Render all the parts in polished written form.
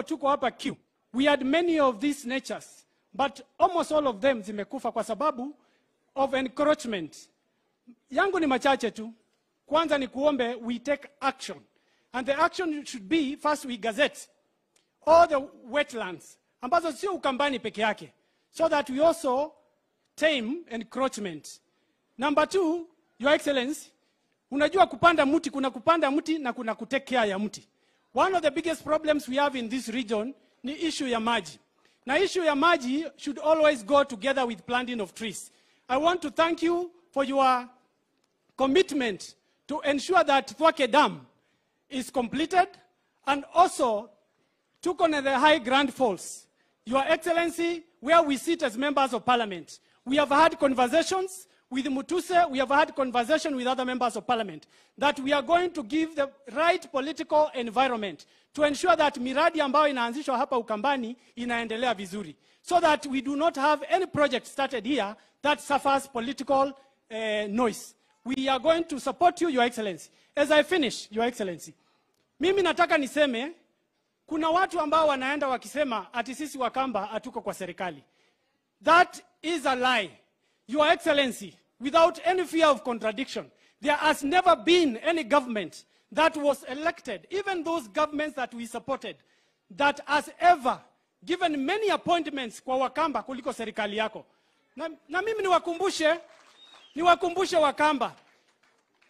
tuko hapa Q, we had many of these natures, but almost all of them zimekufa kwa sababu of encroachment. Yangu ni machache tu. Kwanza ni kuombe we take action. And the action should be, first we gazette all the wetlands, ambazo sio Ukambani peke yake, so that we also tame encroachment. Number 2, Your Excellency, unajua kupanda mti, kuna kupanda mti na kuna kutake care ya mti. One of the biggest problems we have in this region ni issue ya maji. Na issue ya maji should always go together with planting of trees. I want to thank you for your commitment to ensure that Thwake Dam is completed, and also took on the high Grand Falls. Your Excellency, where we sit as members of parliament, we have had conversations with Mutuse, we have had conversation with other members of parliament, that we are going to give the right political environment to ensure that miradi ambayo inaanzishwa hapa Ukambani inaendelea vizuri, so that we do not have any project started here that suffers political noise. We are going to support you, Your Excellency. As I finish, Your Excellency, mimi nataka niseme, kuna watu ambao wanaenda wakisema ati sisi Wakamba hatuko kwa serikali. That is a lie. Your Excellency, without any fear of contradiction, there has never been any government that was elected, even those governments that we supported, that has ever given many appointments kwa Wakamba kuliko serikali yako. Na mimi niwakumbushe Wakamba.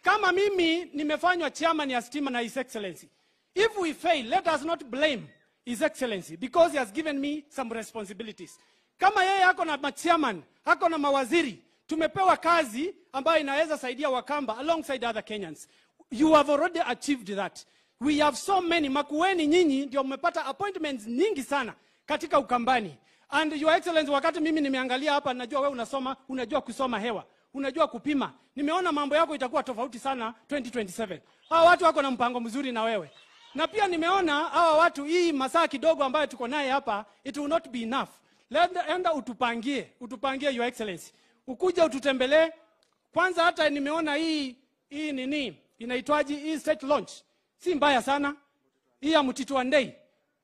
Kama mimi nimefanywa chairman ya stima na His Excellency, if we fail, let us not blame His Excellency, because he has given me some responsibilities. Kama yeye hako na chairman, hako na mawaziri, tumepewa kazi ambayo inaweza saidia Wakamba alongside other Kenyans. You have already achieved that. We have so many. Makueni nyinyi ndio mmepata appointments nyingi sana katika Ukambani. And Your Excellency, wakati mimi nimeangalia hapa, najua wewe unajua kusoma hewa, unajua kupima. Nimeona mambo yako itakuwa tofauti sana 2027. Hawa watu wako na mpango mzuri na wewe. Na pia nimeona hawa watu, hii masaa kidogo ambayo tuko naye hapa, it will not be enough. Enda utupangie, Your Excellency. Ukuja ututembelee. Kwanza hata nimeona hii nini inaitwaji, hii state launch si mbaya sana, hii ya Miti.Ruto.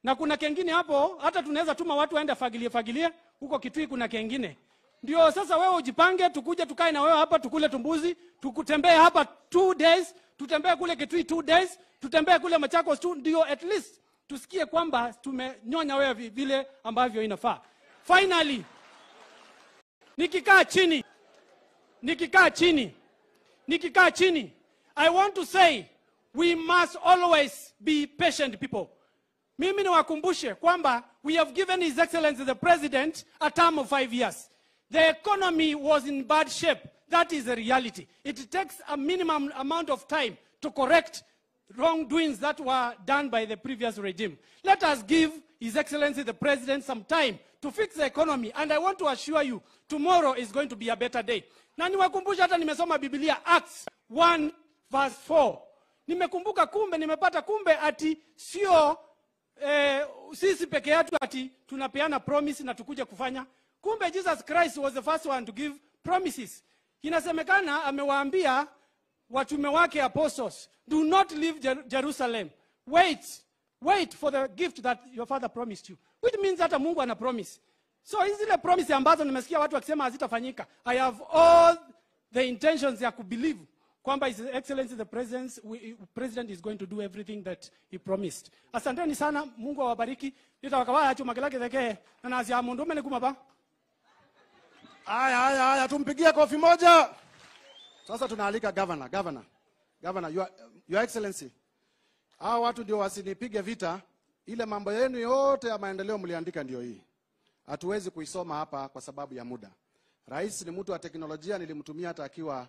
Na kuna kengine hapo, hata tunaweza tuma watu waende fagilie huko Kitui, kuna kengine. Ndio sasa wewe ujipange, tukuje tukae na wewe hapa, tukule tumbuzi, tukutembee hapa 2 days, tutembee kule Kitui 2 days, tutembee kule Machakos 2, ndio at least tusikie kwamba tumenyonya wewe vile ambavyo inafaa. Finally, nikikaa chini, I want to say we must always be patient people. Mimi niwakumbushe kwamba we have given His Excellency the President a term of 5 years. The economy was in bad shape. That is a reality. It takes a minimum amount of time to correct wrongdoings that were done by the previous regime. Let us give His Excellency the President some time to fix the economy, and I want to assure you, tomorrow is going to be a better day. Na niwakumbusha, hata nimesoma Biblia, Acts 1 verse 4. Nimepata kumbe ati sio sisi peke yetu ati tunapeana promise na tukuje kufanya. Kumbe Jesus Christ was the first one to give promises. Inasemekana amewaambia watume wake apostles, do not leave Jerusalem. Wait for the gift that your father promised you. Which means hata Mungu ana promise. So hizi zile promise ambazo nimesikia watu wakisema hazitafanyika, I have all the intentions ya kubelieve kwamba His Excellency the President is going to do everything that he promised. Asanteni sana, Mungu awabariki. Nitawakawaya chuma kilake theke na nazi ya mundu umeni kumaba. Aya, tumpigie kofi moja. Sasa tunaalika governor, Your Excellency. Hawa watu ndio wasinipige vita. Ile mambo yenu yote ya maendeleo mliandika ndio hii. Hatuwezi kuisoma hapa kwa sababu ya muda. Rais ni mtu wa teknolojia, nilimtumia hata akiwa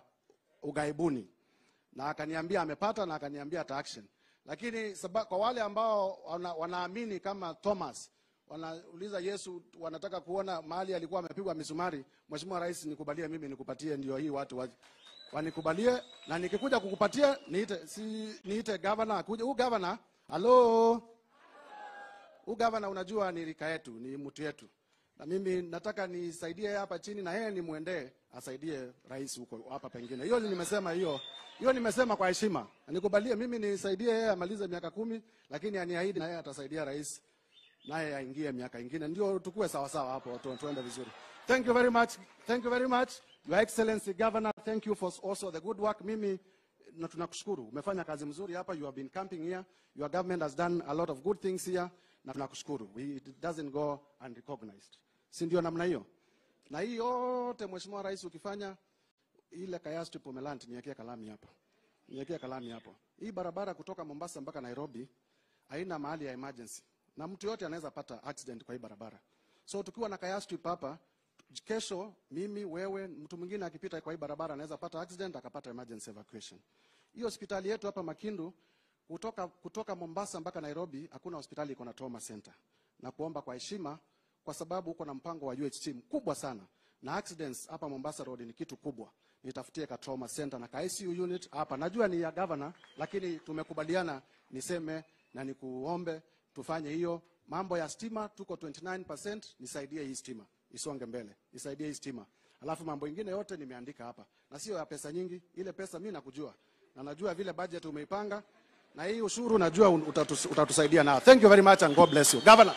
ugaibuni. Na akaniambia amepata na akaniambia ata action. Lakini kwa wale ambao wanaamini kama Thomas, wanauliza Yesu, wanataka kuona mahali alikuwa amepigwa misumari, Mheshimiwa Rais nikubalie mimi nikupatie, ndio hii watu wanikubalie, na nikikuja kukupatia niite governor akuje. Governor, hello. Governor unajua ni rika yetu, ni mtu yetu. Na mimi nataka nisaidie hapa chini na yeye nimuendee asaidie rais huko hapa pengine. Hiyo nimesema kwa heshima. Nikubalie mimi nisaidie yeye amalize miaka 10, lakini aniahidi na yeye atasaidia rais naye aingie miaka ingine, ndio tukue sawa sawa hapo, tuende vizuri. Thank you very much. Thank you very much. Your Excellency Governor, thank you for also the good work. Mimi na tunakushukuru. Umefanya kazi mzuri hapa. You have been camping here. Your government has done a lot of good things here. Na tunakushukuru. It doesn't go unrecognized. Si ndio namna hiyo? Na hii yote Mheshimiwa Rais ukifanya ile Kaya Strip umeland, niwekea kalami hapa. Niwekea kalami hapo. Hii barabara kutoka Mombasa mpaka Nairobi haina mahali ya emergency. Na mtu yote anaweza pata accident kwa hii barabara. So tukiwa na Kaya Strip hapa, kesho mimi, wewe, mtu mwingine akipita kwa hii barabara anaweza pata accident akapata emergency evacuation. Hii hospitali yetu hapa Makindu kutoka Mombasa mpaka Nairobi hakuna hospitali iko na trauma center. Na kuomba kwa heshima, kwa sababu uko na mpango wa UHT mkubwa sana na accidents hapa Mombasa Road ni kitu kubwa. Nitafutie ka trauma center na ka ICU unit hapa. Najua ni ya governor, lakini tumekubaliana niseme na nikuombe tufanye hiyo. Mambo ya stima tuko 29%, nisaidie hii stima isonge mbele, nisaidie hii stima. Alafu mambo mengine yote nimeandika hapa. Na sio ya pesa nyingi, ile pesa mimi nakujua. Na najua vile budget umeipanga, na hii ushuru najua utatusaidia nao. Thank you very much and God bless you. Governor.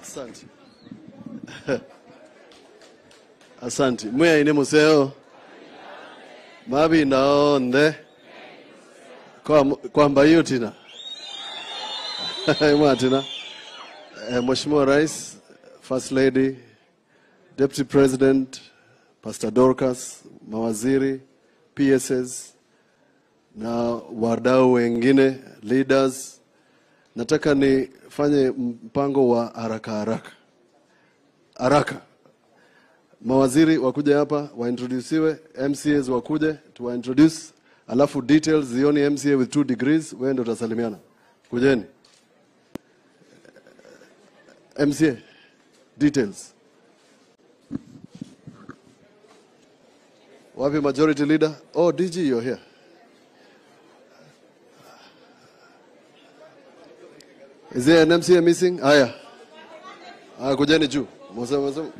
Asante. Asante. Mwe ine museo. Mabi naonde. Kwa mbayo tina. Mwatina. Mheshimiwa Rais, First Lady, Deputy President, Pastor Dorcas, mawaziri, PSS, na wadau wengine, leaders, nataka nifanye mpango wa haraka. Mawaziri wakuje hapa, waintroduciwe, MCAs wakuje, tuwaintroduce, alafu details zioni MCA with 2 degrees, wewe ndio utasalimiana. Kujeni. MCA, details. Wapi majority leader? Oh, DG, you're here. Is there an MCA missing? Aya. Kujeni juu. Mwasema.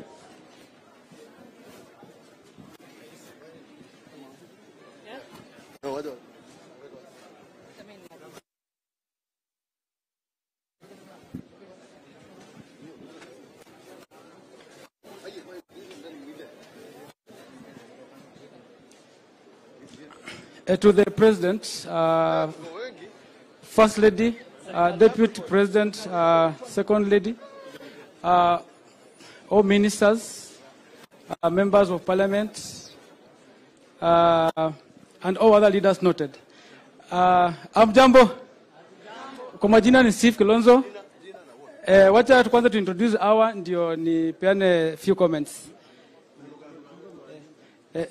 To the President, First Lady, Deputy President, Second Lady, all ministers, members of Parliament, and all other leaders noted. Amjambo, kwa majina ni Steve Kilonzo. Wacha kwanza to introduce our ndio ni peane few comments.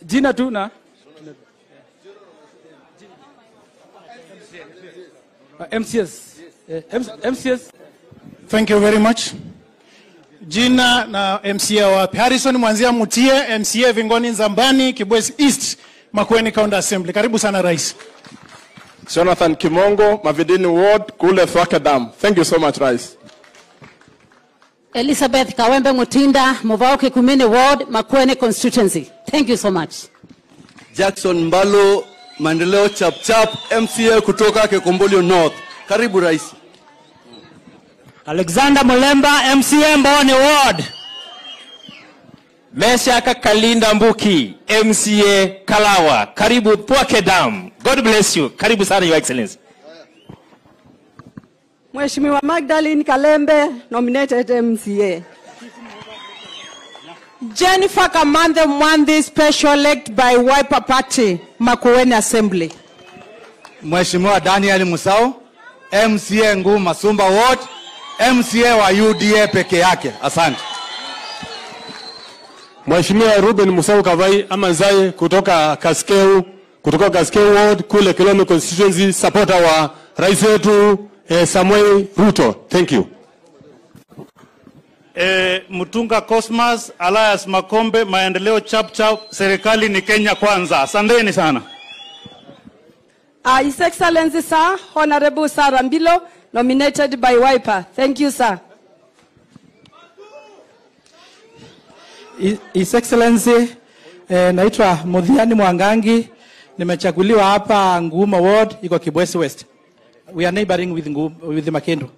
Jina tu na MCS. MCS. Thank you very much. Jina na MCA wapi? Harrison Mwanzia Mutie, MCA Vingoni Nzambani, Kibwezi East, Makueni County Assembly. Karibu sana Rais. Jonathan Kimongo, Mavidini Ward, Kule Thwakadam. Thank you so much, Rais. Elizabeth Kawembe Mutinda, Muvauke Kumene Ward, Makueni Constituency. Thank you so much. Jackson Mbalo, Mandeleo Chap, MCA kutoka Kekombolio North. Karibu Rais. Alexander Molemba, MCA Mbone Ward. Meshaka Kalinda Mbuki, MCA Kalawa. Karibu Thwakadam. God bless you. Karibu sana, Your Excellency. Mheshimiwa Magdalene Kalembe, nominated MCA. Jennifer Kamande Mwandi, special elect by Wiper Party, Makueni Assembly. Mheshimiwa Daniel Musau, MCA Ngu Masumba Ward, MCA wa UDA peke yake. Asante. Mheshimiwa Ruben Musau Kavai Amanzai kutoka Kaskeu Ward, Kule Kilome Constituency, supporter wa Rais wetu Samuel Ruto. Thank you. Mutunga Cosmas, Alias Makombe, Maendeleo Chap, serikali ni Kenya kwanza. Asanteni sana. His Excellency Sir, Honorable Sarah Mbilo, nominated by Wiper. Thank you, sir. His Excellency, naitwa Muthiani Mwangangi, nimechaguliwa hapa Nguma Ward, iko Kibwezi West. we are neighboring with the Makendo.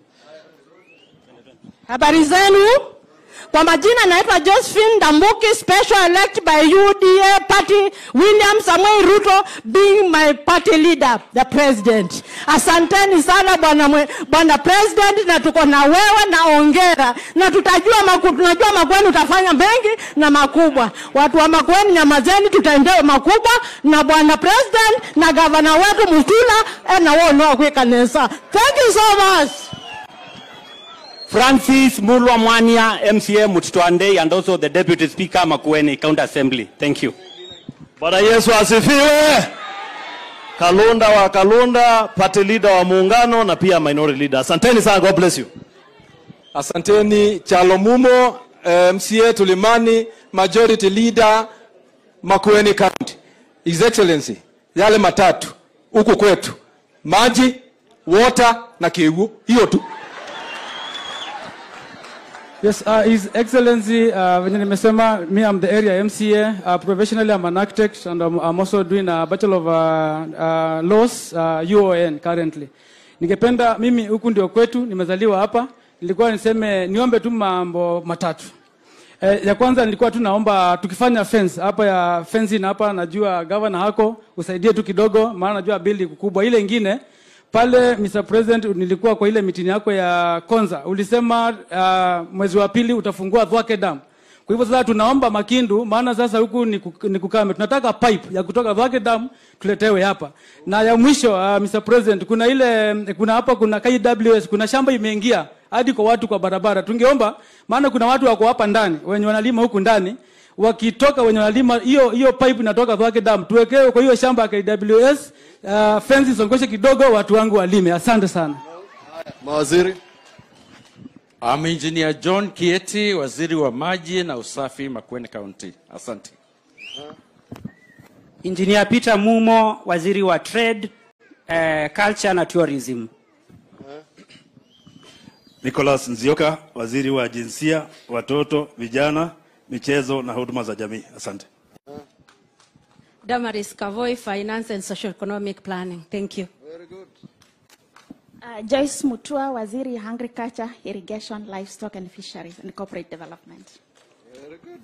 Habari zenu. Kwa majina naitwa Josephine Ndambuki, special elect by UDA party, William Samuel Ruto being my party leader, the president. Asanteni sana bwana president, na tuko na wewe na ongera. Na tunajua Makueni utafanya mengi na makubwa. Watu wa Makueni nyamazeni, tutaendea makubwa na bwana president na governor wetu Muthula na wao no kwa kanisa. Thank you so much. Francis Mulwa Mwania, MCA Mutitwande, and also the Deputy Speaker Makueni County Assembly. Thank you. Bwana Yesu asifiwe. Kalonda wa Kalonda, party leader wa muungano na pia minority leader. Asanteni sana, God bless you. Asanteni Chalo Mumo, MCA Tulimani, majority leader Makueni County. His Excellency, yale matatu huku kwetu, maji, water na kiwu, hiyo tu. Yes, His Excellency, when nimesema, me, I'm the area MCA. Professionally, I'm an architect, and I'm also doing a Bachelor of Laws, UON currently. Ningependa, mimi huku ndio kwetu, nimezaliwa hapa. Nilikuwa niombe tu mambo matatu. Ya kwanza nilikuwa tu naomba tukifanya fence hapa ya fencing hapa, najua governor hako usaidie tu kidogo, maana najua building kubwa. Ile nyingine pale, Mr. President, nilikuwa kwa ile meeting yako ya Konza, ulisema mwezi wa pili utafungua Thwake Dam. Kwa hivyo sasa tunaomba Makindu, maana sasa huku ni kukame, tunataka pipe ya kutoka Thwake Dam tuletewe hapa. Na ya mwisho, Mr. President, kuna KWS, kuna shamba imeingia hadi kwa watu kwa barabara. Tungeomba, maana kuna watu wako hapa ndani wenye wanalima huku ndani, wakitoka wenye wanalima hiyo pipe inatoka Thwake Dam, tuwekewe kwa hiyo shamba ya KWS. Fenzi songoshe kidogo watu wangu walime. Asante sana. Mawaziri. I'm Engineer John Kieti, waziri wa maji na usafi Makueni County. Asante. Engineer Peter Mumo, waziri wa trade, culture na tourism. Nicholas Nzioka, waziri wa jinsia, watoto, vijana, michezo na huduma za jamii. Asante. Damaris Kavoi, Finance and Socio-Economic Planning. Thank you. Very good. Joyce Mutua, Waziri Agriculture, Irrigation, Livestock and Fisheries and Corporate Development. Very good.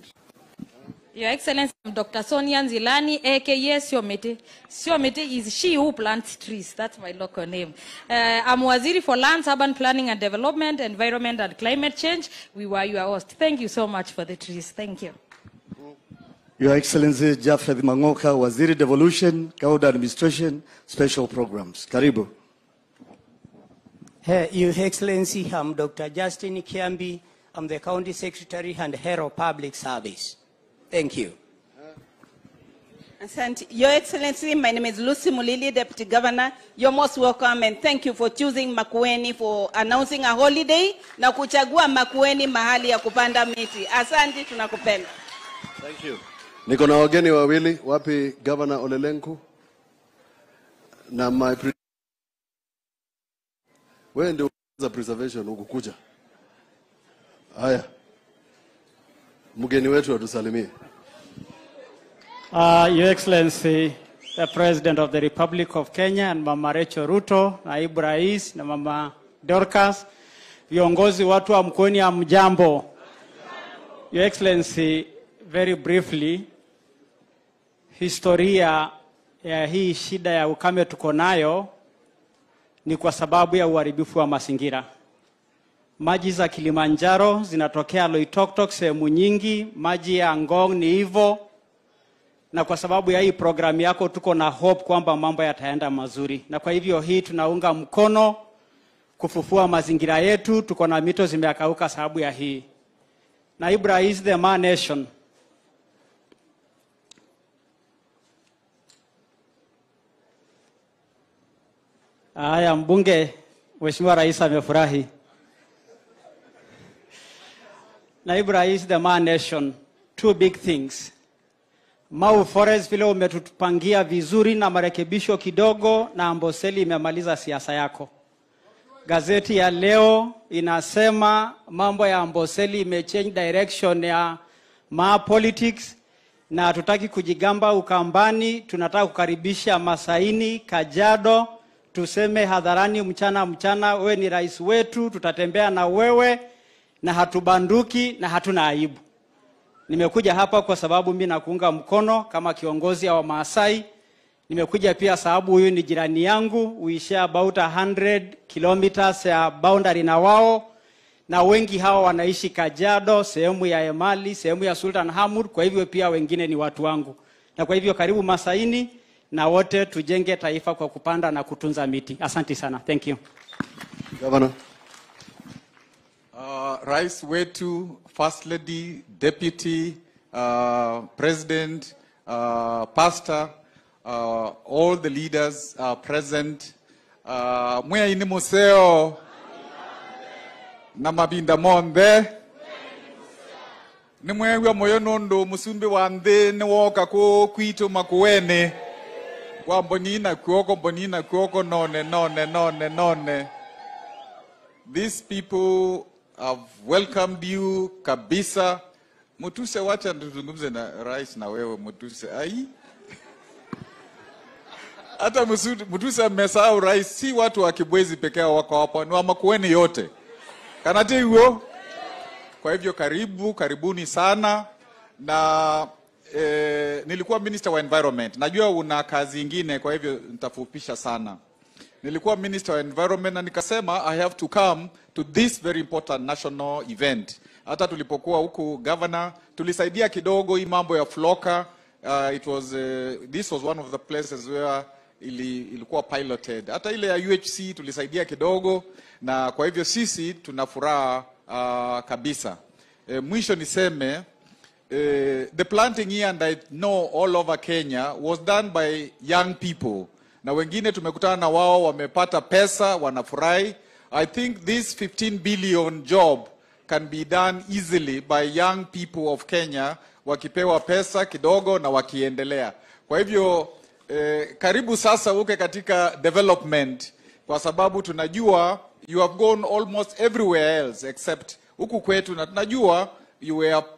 Your Excellency, I'm Dr. Sonia Nzilani, aka Siomete. Siomete is she who plants trees. That's my local name. I'm Waziri for Lands, Urban Planning and Development, Environment and Climate Change. We were your host. Thank you so much for the trees. Thank you. Your Excellency, Japheth Mangoka, Waziri Devolution, County Administration, Special Programs. Karibu. Your Excellency, I'm Dr. Justin Kiambi. I'm the County Secretary and Head of Public Service. Thank you. Asante. Your Excellency, my name is Lucy Mulili, Deputy Governor. You're most welcome and thank you for choosing Makueni, for announcing a holiday na kuchagua Makueni mahali ya kupanda miti. Asante, tunakupenda. Thank you. Niko na wageni wawili, wapi Governor Olelenku na wewe ndio za preservation ukukuja. Haya. Mgeni wetu atusalimie. Your Excellency, the President of the Republic of Kenya and Mama Rachel Ruto, Naibu Rais na Mama Dorcas, viongozi watu wa Mkoani ya mjambo. Your Excellency, very briefly, historia ya hii shida ya ukame tuko nayo ni kwa sababu ya uharibifu wa mazingira. Maji za Kilimanjaro zinatokea Loitoktok sehemu nyingi, maji ya Ngong ni hivyo. Na kwa sababu ya hii programu yako tuko na hope kwamba mambo yataenda mazuri. Na kwa hivyo hii tunaunga mkono kufufua mazingira yetu, tuko na mito zimekauka sababu ya hii. Naibu Rais, the Man Nation. Haya, mbunge, Mheshimiwa Rais amefurahi. Naibu Rais, the Man Nation, two big things. Mau Forest vile umetupangia vizuri na marekebisho kidogo, na Amboseli imemaliza siasa yako. Gazeti ya leo inasema mambo ya Amboseli imechange direction ya politics, na hatutaki kujigamba Ukambani, tunataka kukaribisha Masaini, Kajiado, tuseme hadharani mchana, wewe ni rais wetu, tutatembea na wewe na hatubanduki na hatuna aibu. Nimekuja hapa kwa sababu mimi nakuunga mkono kama kiongozi wa Maasai. Nimekuja pia sababu huyu ni jirani yangu. We share about 100 kilometers ya boundary na wao. Na wengi hao wanaishi Kajiado, sehemu ya Emali, sehemu ya Sultan Hamud. Kwa hivyo pia wengine ni watu wangu. Na kwa hivyo karibu Masaini na wote tujenge taifa kwa kupanda na kutunza miti. Asante sana. Thank you. Governor. Rais wetu, First Lady, Deputy, President, Pastor, all the leaders are present. Mwe ini museo na mabinda monde. Ni mwe moyo nondo musumbi wande ni woka ko kwito Makueni. Kwa mbonina kuoko none. These people have welcomed you kabisa. Mutuse, wacha tuzungumze na rais na wewe Mutuse. Hata Mutuse amesahau rais, si watu wa Kibwezi pekee wako hapa, ni wa Makueni yote. Kanati huo. Kwa hivyo karibuni sana. Na nilikuwa Minister wa Environment. Najua una kazi nyingine, kwa hivyo nitafupisha sana. Nilikuwa Minister wa Environment na nikasema I have to come to this very important national event. Hata tulipokuwa huku governor, tulisaidia kidogo hii mambo ya floka. This was one of the places where ilikuwa piloted. Hata ile ya UHC tulisaidia kidogo, na kwa hivyo sisi tunafuraha kabisa. Mwisho niseme, the planting here, and I know all over Kenya, was done by young people. Na wengine tumekutana na wao wamepata pesa, wanafurahi. I think this 15 billion job can be done easily by young people of Kenya, wakipewa pesa kidogo na wakiendelea. Kwa hivyo karibu sasa uke katika development, kwa sababu tunajua you have gone almost everywhere else except huku kwetu, na tunajua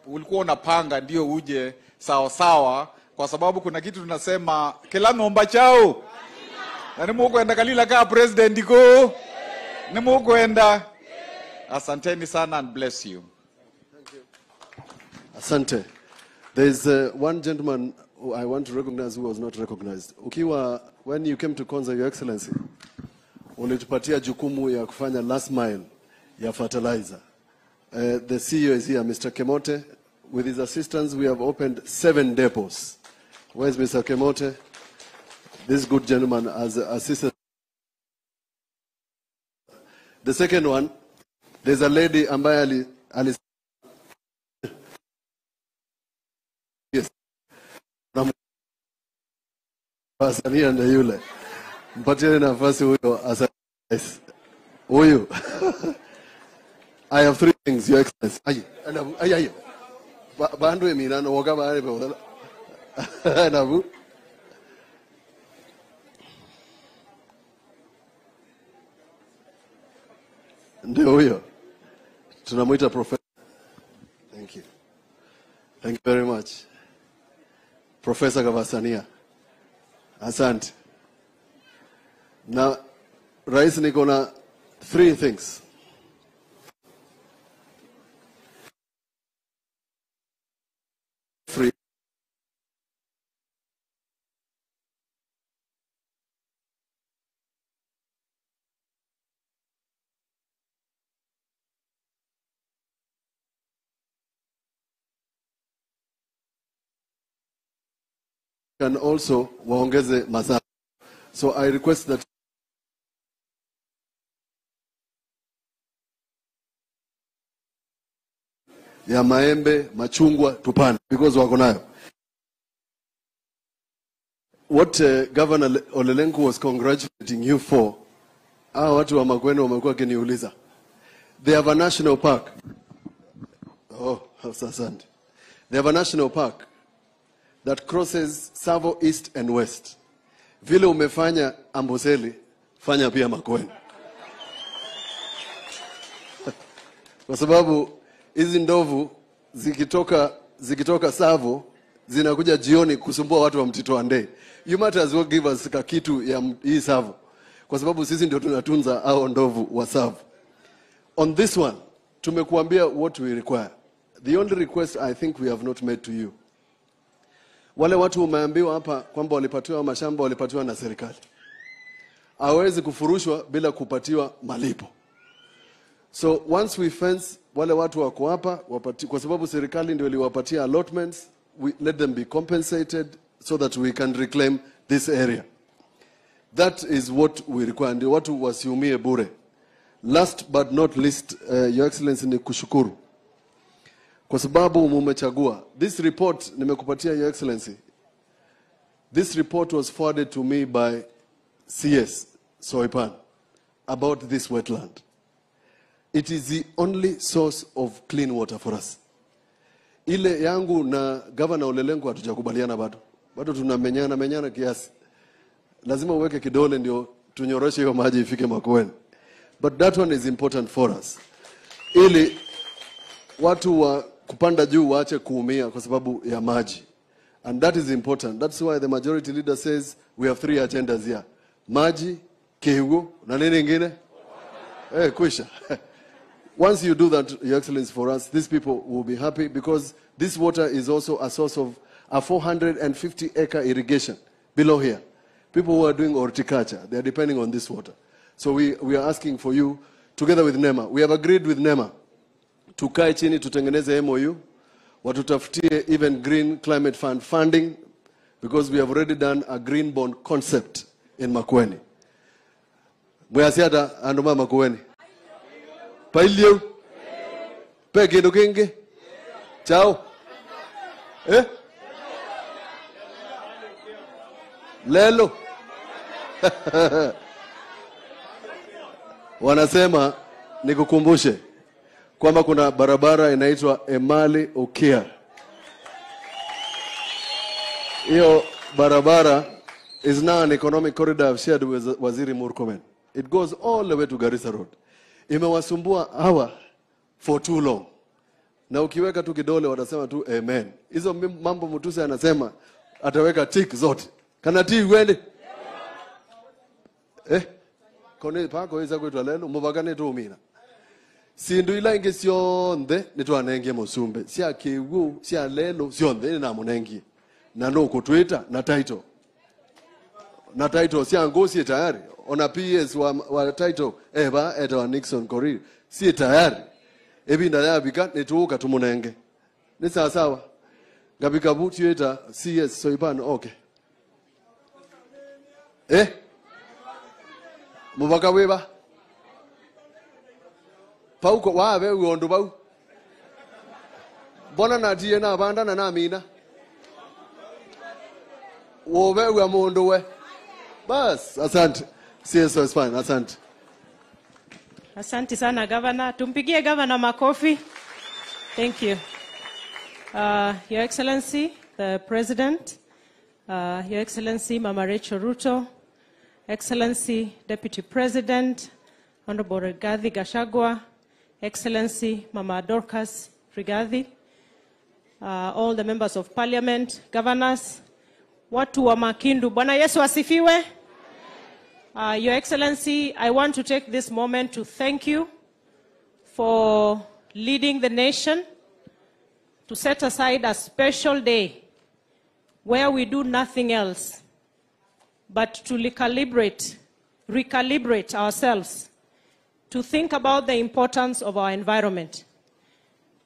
ulikuwa unapanga ndio uje sawa, kwa sababu kuna kitu tunasema kila ng'omba chao. Na nimukwenda kalila ka president iko. Nimukwenda. Asanteni sana and bless you. Thank you. Asante. There is one gentleman who I want to recognize who was not recognized. When you came to Konza, Your Excellency, ulitupatia jukumu ya kufanya last mile ya fertilizer. The CEO is here, Mr. Kemote. With his assistance, we have opened 7 depots. Where is Mr. Kemote? This good gentleman as assistant. The second one, there's a lady ambaye yes. Pasania na yule. Mpatie nafasi huyo as huyo. I have 3 things, Your Excellency. Aye. Bandu emina no woga bare be. Nabu. Ndio huyo. Tunamuita Professor. Thank you. Thank you very much. Professor Gavasania. Asante. Now, Rais, niko na 3 things. Free. Can also waongeze mazao. So I request that ya maembe, machungwa tupande because wako nayo. What Governor Olelenku was congratulating you for, watu wa Makueni wamekuwa kiniuliza. They have a national park. Oh, asante. They have a national park that crosses Savo East and West. Vile umefanya Amboseli, fanya pia Makueni. Kwa sababu hizi ndovu zikitoka Savo zinakuja jioni kusumbua watu wa Mtito Ande. You might as well give us kitu ya hii Savo. kwa sababu sisi ndio tunatunza hao ndovu wa Tsavo. On this one, tumekuambia what we require. The only request I think we have not made to you. Wale watu umeambiwa hapa kwamba walipatiwa mashamba, walipatiwa na serikali. Hawezi kufurushwa bila kupatiwa malipo. So once we fence wale watu wako hapa, kwa sababu serikali ndio iliwapatia allotments, we let them be compensated so that we can reclaim this area. That is what we require. Ndio watu wasiumie bure. Last but not least, Your Excellency, ni kushukuru kwa sababu mumechagua. This report nimekupatia, Your Excellency. This report was forwarded to me by CS Soipan about this wetland. It is the only source of clean water for us. Ile yangu na Governor Olelengu hatujakubaliana bado. Bado tunamenyana kiasi. Lazima uweke kidole ndio tunyoroshe hiyo maji ifike Makueni. But that one is important for us. Ili watu wa kupanda juu waache kuumia kwa sababu ya maji. And that is important. That's why the majority leader says we have 3 agendas here. Maji, Kehugo, na nini ingine? Kwisha. Once you do that, Your Excellency, for us, these people will be happy because this water is also a source of a 450-acre irrigation below here. People who are doing horticulture, they are depending on this water. So we are asking for you, together with NEMA, we have agreed with NEMA, tukae chini tutengeneze MOU, watutafutie even Green Climate Fund funding, because we have already done a green bond concept in Makueni. Mwasiata andoma Makueni. Pailio. Peke nukenge. Chao. Lelo. Wanasema nikukumbushe kwamba kuna barabara inaitwa Emali Okia. Hiyo barabara is now an economic corridor I've shared with Waziri Murkomen. It goes all the way to Garissa Road. Imewasumbua hawa for too long. Na ukiweka tu kidole watasema tu amen. Hizo mambo Mutuse anasema ataweka tick zote. Kana tii wende? Kone pako iza kwetu lelo mubagane tu umina. Sindu ila inge sionde nitwanenge musumbe. Sia kiwu, sia lelo sionde na munengi. Na no kutwita na title. Na title sia ngosi tayari. Ona PS wa title eba eto Nixon Korir. Si tayari. Ebi ndaya bika nituuka tumunenge. Ni sawa sawa. Gabika buti eta CS Soipan okay. Mubaka weba. Pauko wawe uondo bau. Bona na tie na banda na namina. Wowe wa mondo we. Bas, asante. CSO is fine, asante. Asante sana Governor. Tumpigie Governor makofi. Thank you. Your Excellency, the President, Your Excellency Mama Miti.Ruto, Excellency Deputy President, Honorable Rigathi Gachagua, Excellency Mama Dorcas Rigathi, all the members of Parliament, governors, watu wa Makindu. Bwana Yesu asifiwe. Your Excellency, I want to take this moment to thank you for leading the nation to set aside a special day where we do nothing else but to recalibrate ourselves to think about the importance of our environment.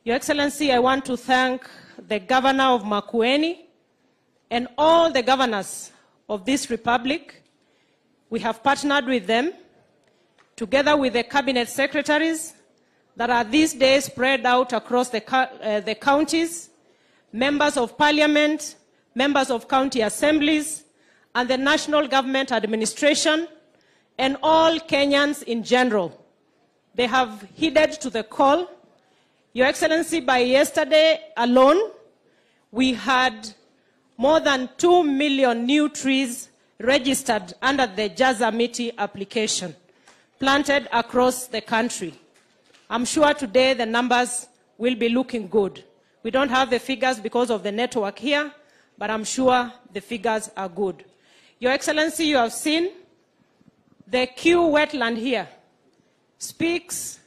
Your Excellency, I want to thank the Governor of Makueni and all the governors of this republic. We have partnered with them, together with the cabinet secretaries that are these days spread out across the counties, members of parliament, members of county assemblies, and the national government administration, and all Kenyans in general. They have heeded to the call. Your Excellency, by yesterday alone, we had more than 2 million new trees registered under the Jaza Miti application, planted across the country. I'm sure today the numbers will be looking good. We don't have the figures because of the network here, but I'm sure the figures are good. Your Excellency, you have seen the Q wetland here speaks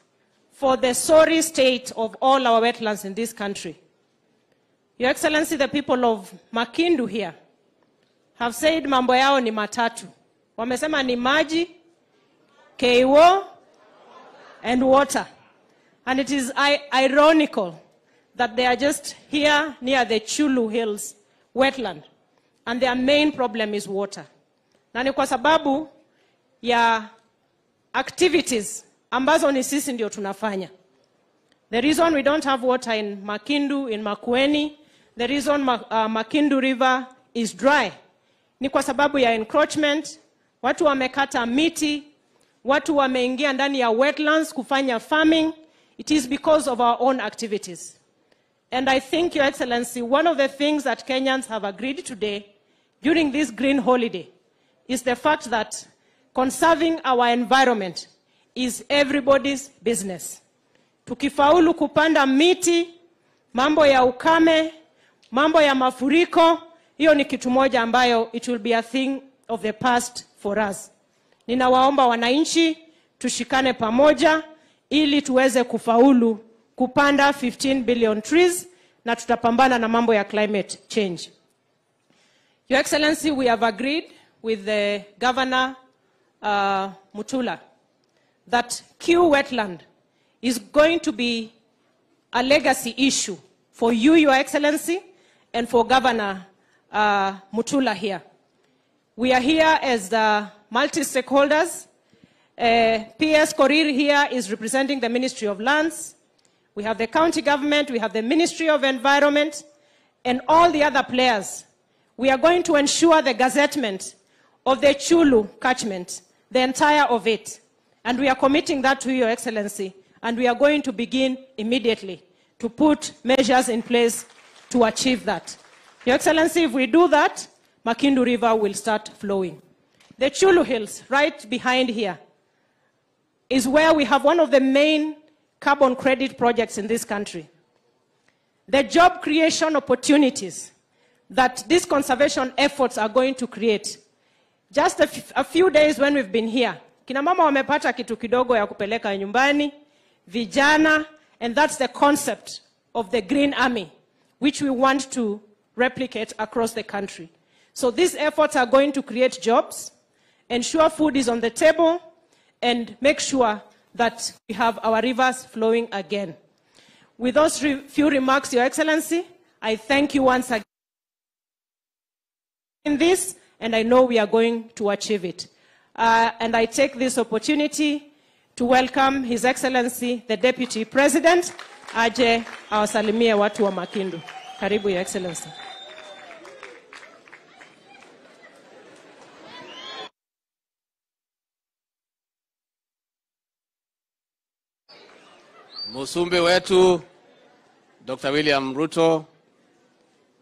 for the sorry state of all our wetlands in this country. Your Excellency, the people of Makindu here have said mambo yao ni matatu. Wamesema ni maji, KO, and water. And it is ironical that they are just here near the Chulu Hills wetland. And their main problem is water. Na ni kwa sababu ya activities ambazo ni sisi ndio tunafanya. The reason we don't have water in Makindu, in Makueni, the reason Makindu River is dry ni kwa sababu ya encroachment. Watu wamekata miti, watu wameingia ndani ya wetlands kufanya farming. It is because of our own activities. And I think, Your Excellency, one of the things that Kenyans have agreed today during this green holiday is the fact that conserving our environment is everybody's business. Tukifaulu kupanda miti, mambo ya ukame, mambo ya mafuriko, hiyo ni kitu moja ambayo it will be a thing of the past for us. Ninawaomba wananchi tushikane pamoja ili tuweze kufaulu kupanda 15 billion trees na tutapambana na mambo ya climate change. Your Excellency, we have agreed with the Governor Mutula that Q wetland is going to be a legacy issue for you, Your Excellency, and for Governor Mutula here. We are here as the multi-stakeholders. PS Korir here is representing the Ministry of Lands. We have the county government, we have the Ministry of Environment, and all the other players. We are going to ensure the gazettement of the Chulu catchment, the entire of it. And we are committing that to Your Excellency. And we are going to begin immediately to put measures in place to achieve that. Your Excellency, if we do that, Makindu River will start flowing. The Chulu Hills, right behind here, is where we have one of the main carbon credit projects in this country. The job creation opportunities that these conservation efforts are going to create. Just a few days when we've been here, kina mama wamepata kitu kidogo ya kupeleka nyumbani, vijana, and that's the concept of the Green Army, which we want to replicate across the country. So these efforts are going to create jobs, ensure food is on the table, and make sure that we have our rivers flowing again. With those few remarks, Your Excellency, I thank you once again in this, and I know we are going to achieve it. And I take this opportunity to welcome His Excellency, the Deputy President, aje awasalimie watu wa Makindu. Karibu, Your Excellency. Musumbe wetu Dr. William Ruto,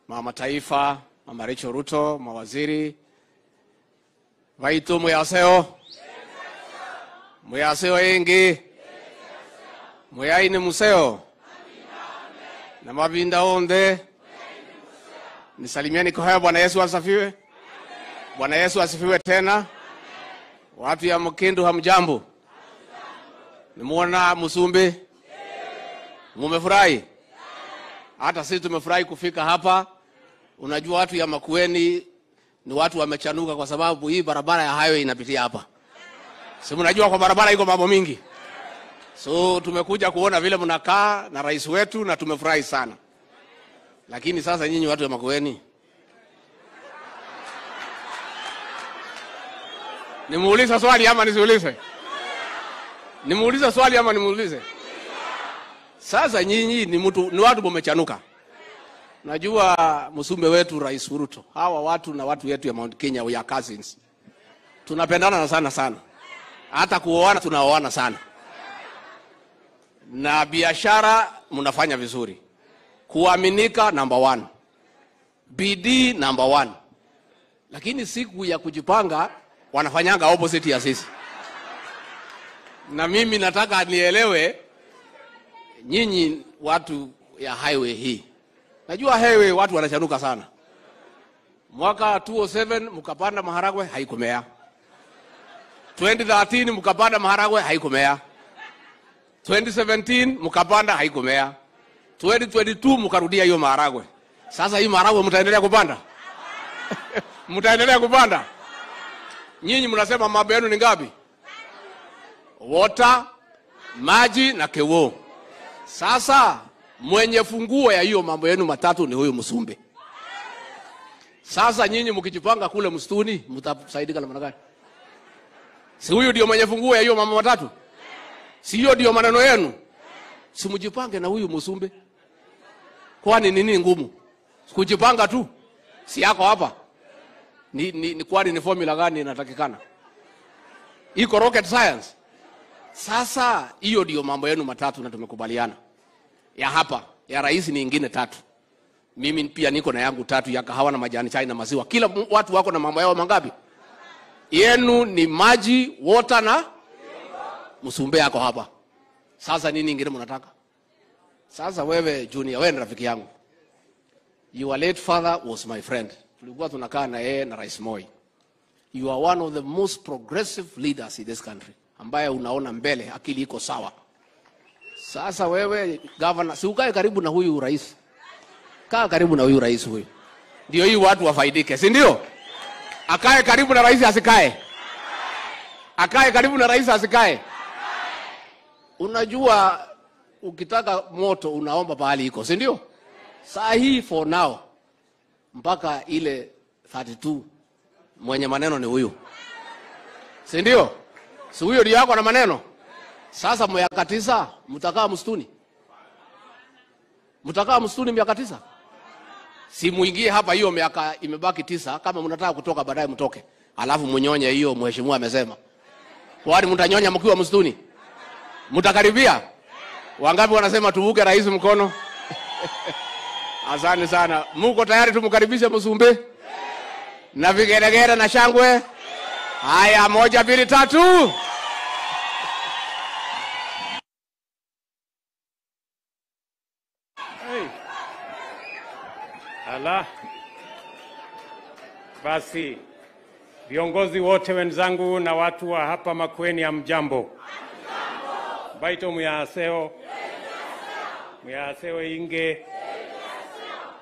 Mama Taifa, Mama Rachel Ruto, mawaziri, waitu muyaseo, muyaseo ingi, muyaine museo, na mabinda onde, nisalimiani kwa Bwana Yesu asifiwe. Bwana Yesu asifiwe tena. Watu ya Makindu hamjambo. Nimuona Musumbe. Mumefurahi? Hata sisi tumefurahi kufika hapa. Unajua watu ya Makueni ni watu wamechanuka kwa sababu hii barabara ya highway inapitia hapa. Si mnajua kwa barabara iko mambo mingi. So tumekuja kuona vile mnakaa na rais wetu na tumefurahi sana. Lakini sasa nyinyi watu ya Makueni, nimuulize swali ama nisiulize? Nimuulize swali ama nimuulize? Sasa nyinyi ni watu wamechanuka. Najua Musumbe wetu Rais Ruto, hawa watu na watu yetu ya Mount Kenya, we are cousins. Tunapendana sana sana. Hata kuoana tunaoana sana. Na biashara mnafanya vizuri. Kuaminika number 1. Bidii number 1. Lakini siku ya kujipanga wanafanyanga opposite ya sisi. Na mimi nataka nielewe nyinyi watu ya highway hii. Najua highway watu wanachanuka sana. Mwaka 2007 mkapanda maharagwe haikumea. 2013 mkapanda maharagwe haikumea. 2017 mkapanda haikumea. 2022 mkarudia hiyo maharagwe. Sasa hii maharagwe mtaendelea kupanda? Mtaendelea kupanda? Nyinyi mnasema mambo yenu ni ngapi? Water, maji na kewo. Sasa mwenye funguo ya hiyo mambo yenu matatu ni huyu Musumbe. Sasa nyinyi mkijipanga kule msituni mtasaidika namna gani? Si huyu ndio mwenye funguo ya hiyo mambo matatu? Si hiyo ndio maneno yenu? Si mjipange na huyu Musumbe. Kwani nini ngumu? Kujipanga tu. Si yako hapa. Kwani ni formula gani inatakikana? Iko rocket science. Sasa hiyo ndio mambo yenu matatu na tumekubaliana. Ya hapa, ya rais ni ingine 3. Mimi pia niko na yangu 3 ya kahawa na majani chai na maziwa. Kila watu wako na mambo yao mangapi? Yenu ni maji, water na Musumbe yako hapa. Sasa nini ingine mnataka? Sasa wewe Junior, wewe ni rafiki yangu. Your late father was my friend. Tulikuwa tunakaa na yeye na Rais Moi. You are one of the most progressive leaders in this country. Ambaye unaona mbele, akili iko sawa. Sasa wewe governor, si ukae karibu na huyu rais. Kaa karibu na huyu rais huyu. Ndio hii watu wafaidike, si ndio? Akae karibu na rais asikae. Akae karibu na rais asikae. Unajua ukitaka moto unaomba pahali iko, si ndio? Saa hii for now mpaka ile 32 mwenye maneno ni huyu. Si ndio? Si huyo ndio yako na maneno. Sasa miaka 9 mtakaa msituni. Mtakaa msituni miaka 9. Si muingie hapa hiyo miaka imebaki 9, kama mnataka kutoka baadaye mtoke. Alafu munyonye hiyo mheshimiwa amesema. Kwani mtanyonya mkiwa msituni? Mtakaribia? Wangapi wanasema tuvuke rais mkono? Asante sana. Muko tayari tumkaribishe Musumbe? Na vigeregere na shangwe? Haya, 1 2 3. Ala. Basi viongozi wote wenzangu na watu wa hapa Makueni hamjambo. Baito muyaseo. Muyaseo inge.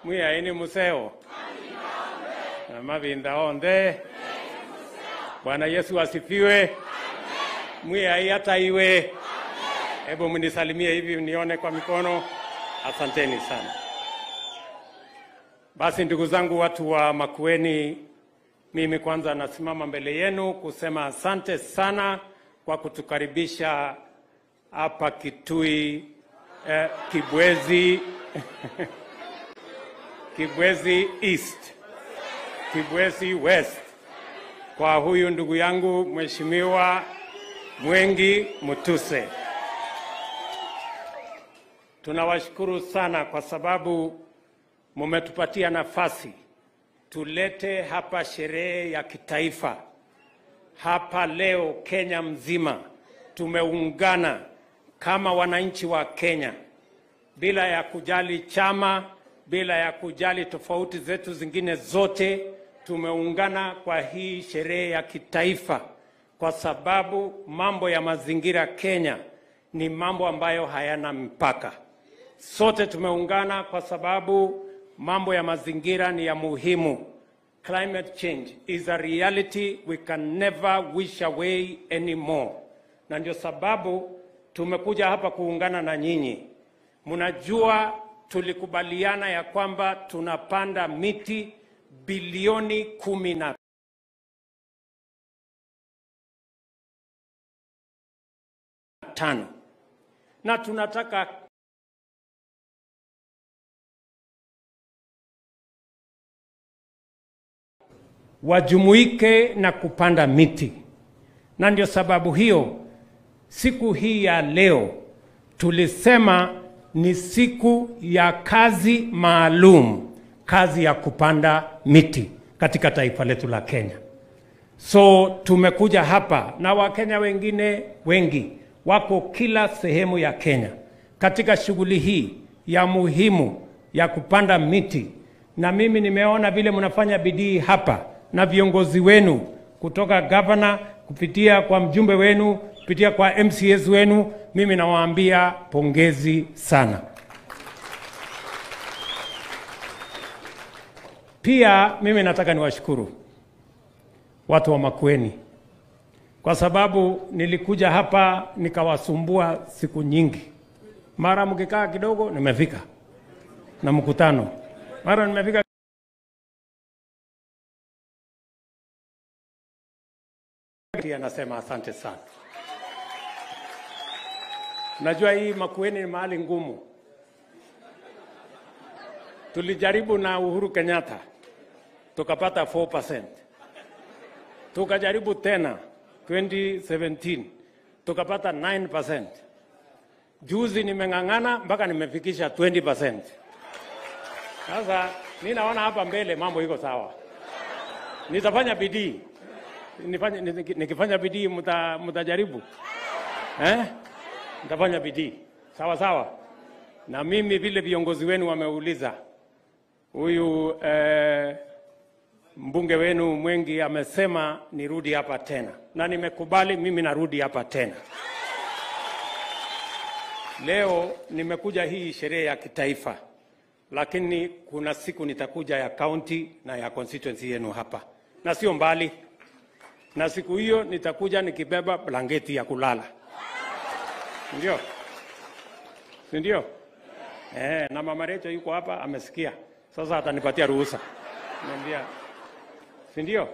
Muyaini museo. Na mabinda onde. Bwana Yesu asifiwe. Muyai hata iwe. Hebu mnisalimie hivi nione kwa mikono. Asanteni sana. Basi ndugu zangu watu wa Makueni, mimi kwanza nasimama mbele yenu kusema asante sana kwa kutukaribisha hapa Kitui, Kibwezi, Kibwezi East, Kibwezi West, kwa huyu ndugu yangu Mheshimiwa Mwengi Mutuse. Tunawashukuru sana kwa sababu mumetupatia nafasi tulete hapa sherehe ya kitaifa. Hapa leo Kenya mzima tumeungana kama wananchi wa Kenya, bila ya kujali chama, bila ya kujali tofauti zetu zingine zote. Tumeungana kwa hii sherehe ya kitaifa kwa sababu mambo ya mazingira Kenya ni mambo ambayo hayana mpaka. Sote tumeungana kwa sababu mambo ya mazingira ni ya muhimu. Climate change is a reality we can never wish away anymore. Na ndio sababu tumekuja hapa kuungana na nyinyi. Mnajua tulikubaliana ya kwamba tunapanda miti bilioni 15. Na tunataka wajumuike na kupanda miti. Na ndio sababu hiyo siku hii ya leo tulisema ni siku ya kazi maalum, kazi ya kupanda miti katika taifa letu la Kenya. So tumekuja hapa na Wakenya wengine wengi wako kila sehemu ya Kenya katika shughuli hii ya muhimu ya kupanda miti. Na mimi nimeona vile mnafanya bidii hapa na viongozi wenu kutoka governor, kupitia kwa mjumbe wenu, kupitia kwa MCAs wenu, mimi nawaambia pongezi sana. Pia mimi nataka niwashukuru watu wa Makueni kwa sababu nilikuja hapa nikawasumbua siku nyingi. Mara mkikaa kidogo nimefika na mkutano, mara nimefika anasema asante sana. Najua hii Makueni ni mahali ngumu. Tulijaribu na Uhuru Kenyatta tukapata 4%. Tukajaribu tena 2017 tukapata 9%. Juzi nimeng'ang'ana mpaka nimefikisha 20%. Sasa mimi naona hapa mbele mambo iko sawa. Nitafanya bidii. Nikifanya bidii mtajaribu. Nitafanya bidii. Sawa sawa. Na mimi vile viongozi wenu wameuliza. Huyu mbunge wenu Mwengi amesema nirudi hapa tena. Na nimekubali, mimi narudi hapa tena. Leo nimekuja hii sherehe ya kitaifa. Lakini kuna siku nitakuja ya county na ya constituency yenu hapa. Na sio mbali. Na siku hiyo nitakuja nikibeba blanketi ya kulala. Ndio? Ndio? Na mama Recho yuko hapa amesikia. Sasa atanipatia ruhusa. Niambia. Ndio?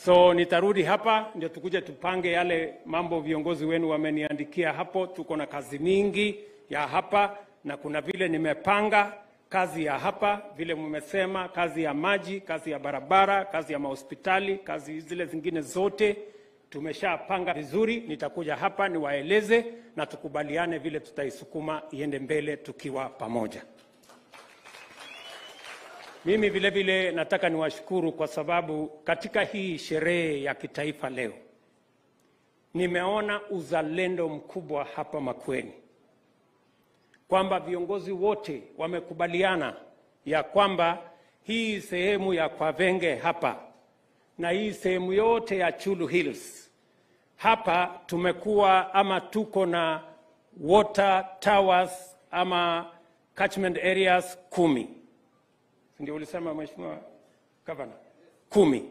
So nitarudi hapa ndio tukuje tupange yale mambo viongozi wenu wameniandikia hapo. Tuko na kazi mingi ya hapa na kuna vile nimepanga kazi ya hapa, vile mmesema, kazi ya maji, kazi ya barabara, kazi ya mahospitali, kazi zile zingine zote tumeshapanga vizuri. Nitakuja hapa niwaeleze na tukubaliane vile tutaisukuma iende mbele tukiwa pamoja. Mimi vile vile nataka niwashukuru kwa sababu katika hii sherehe ya kitaifa leo nimeona uzalendo mkubwa hapa Makueni, kwamba viongozi wote wamekubaliana ya kwamba hii sehemu ya Kwavenge hapa na hii sehemu yote ya Chulu Hills hapa tumekuwa ama tuko na water towers ama catchment areas 10. Ndio ulisema Mheshimiwa Governor? 10.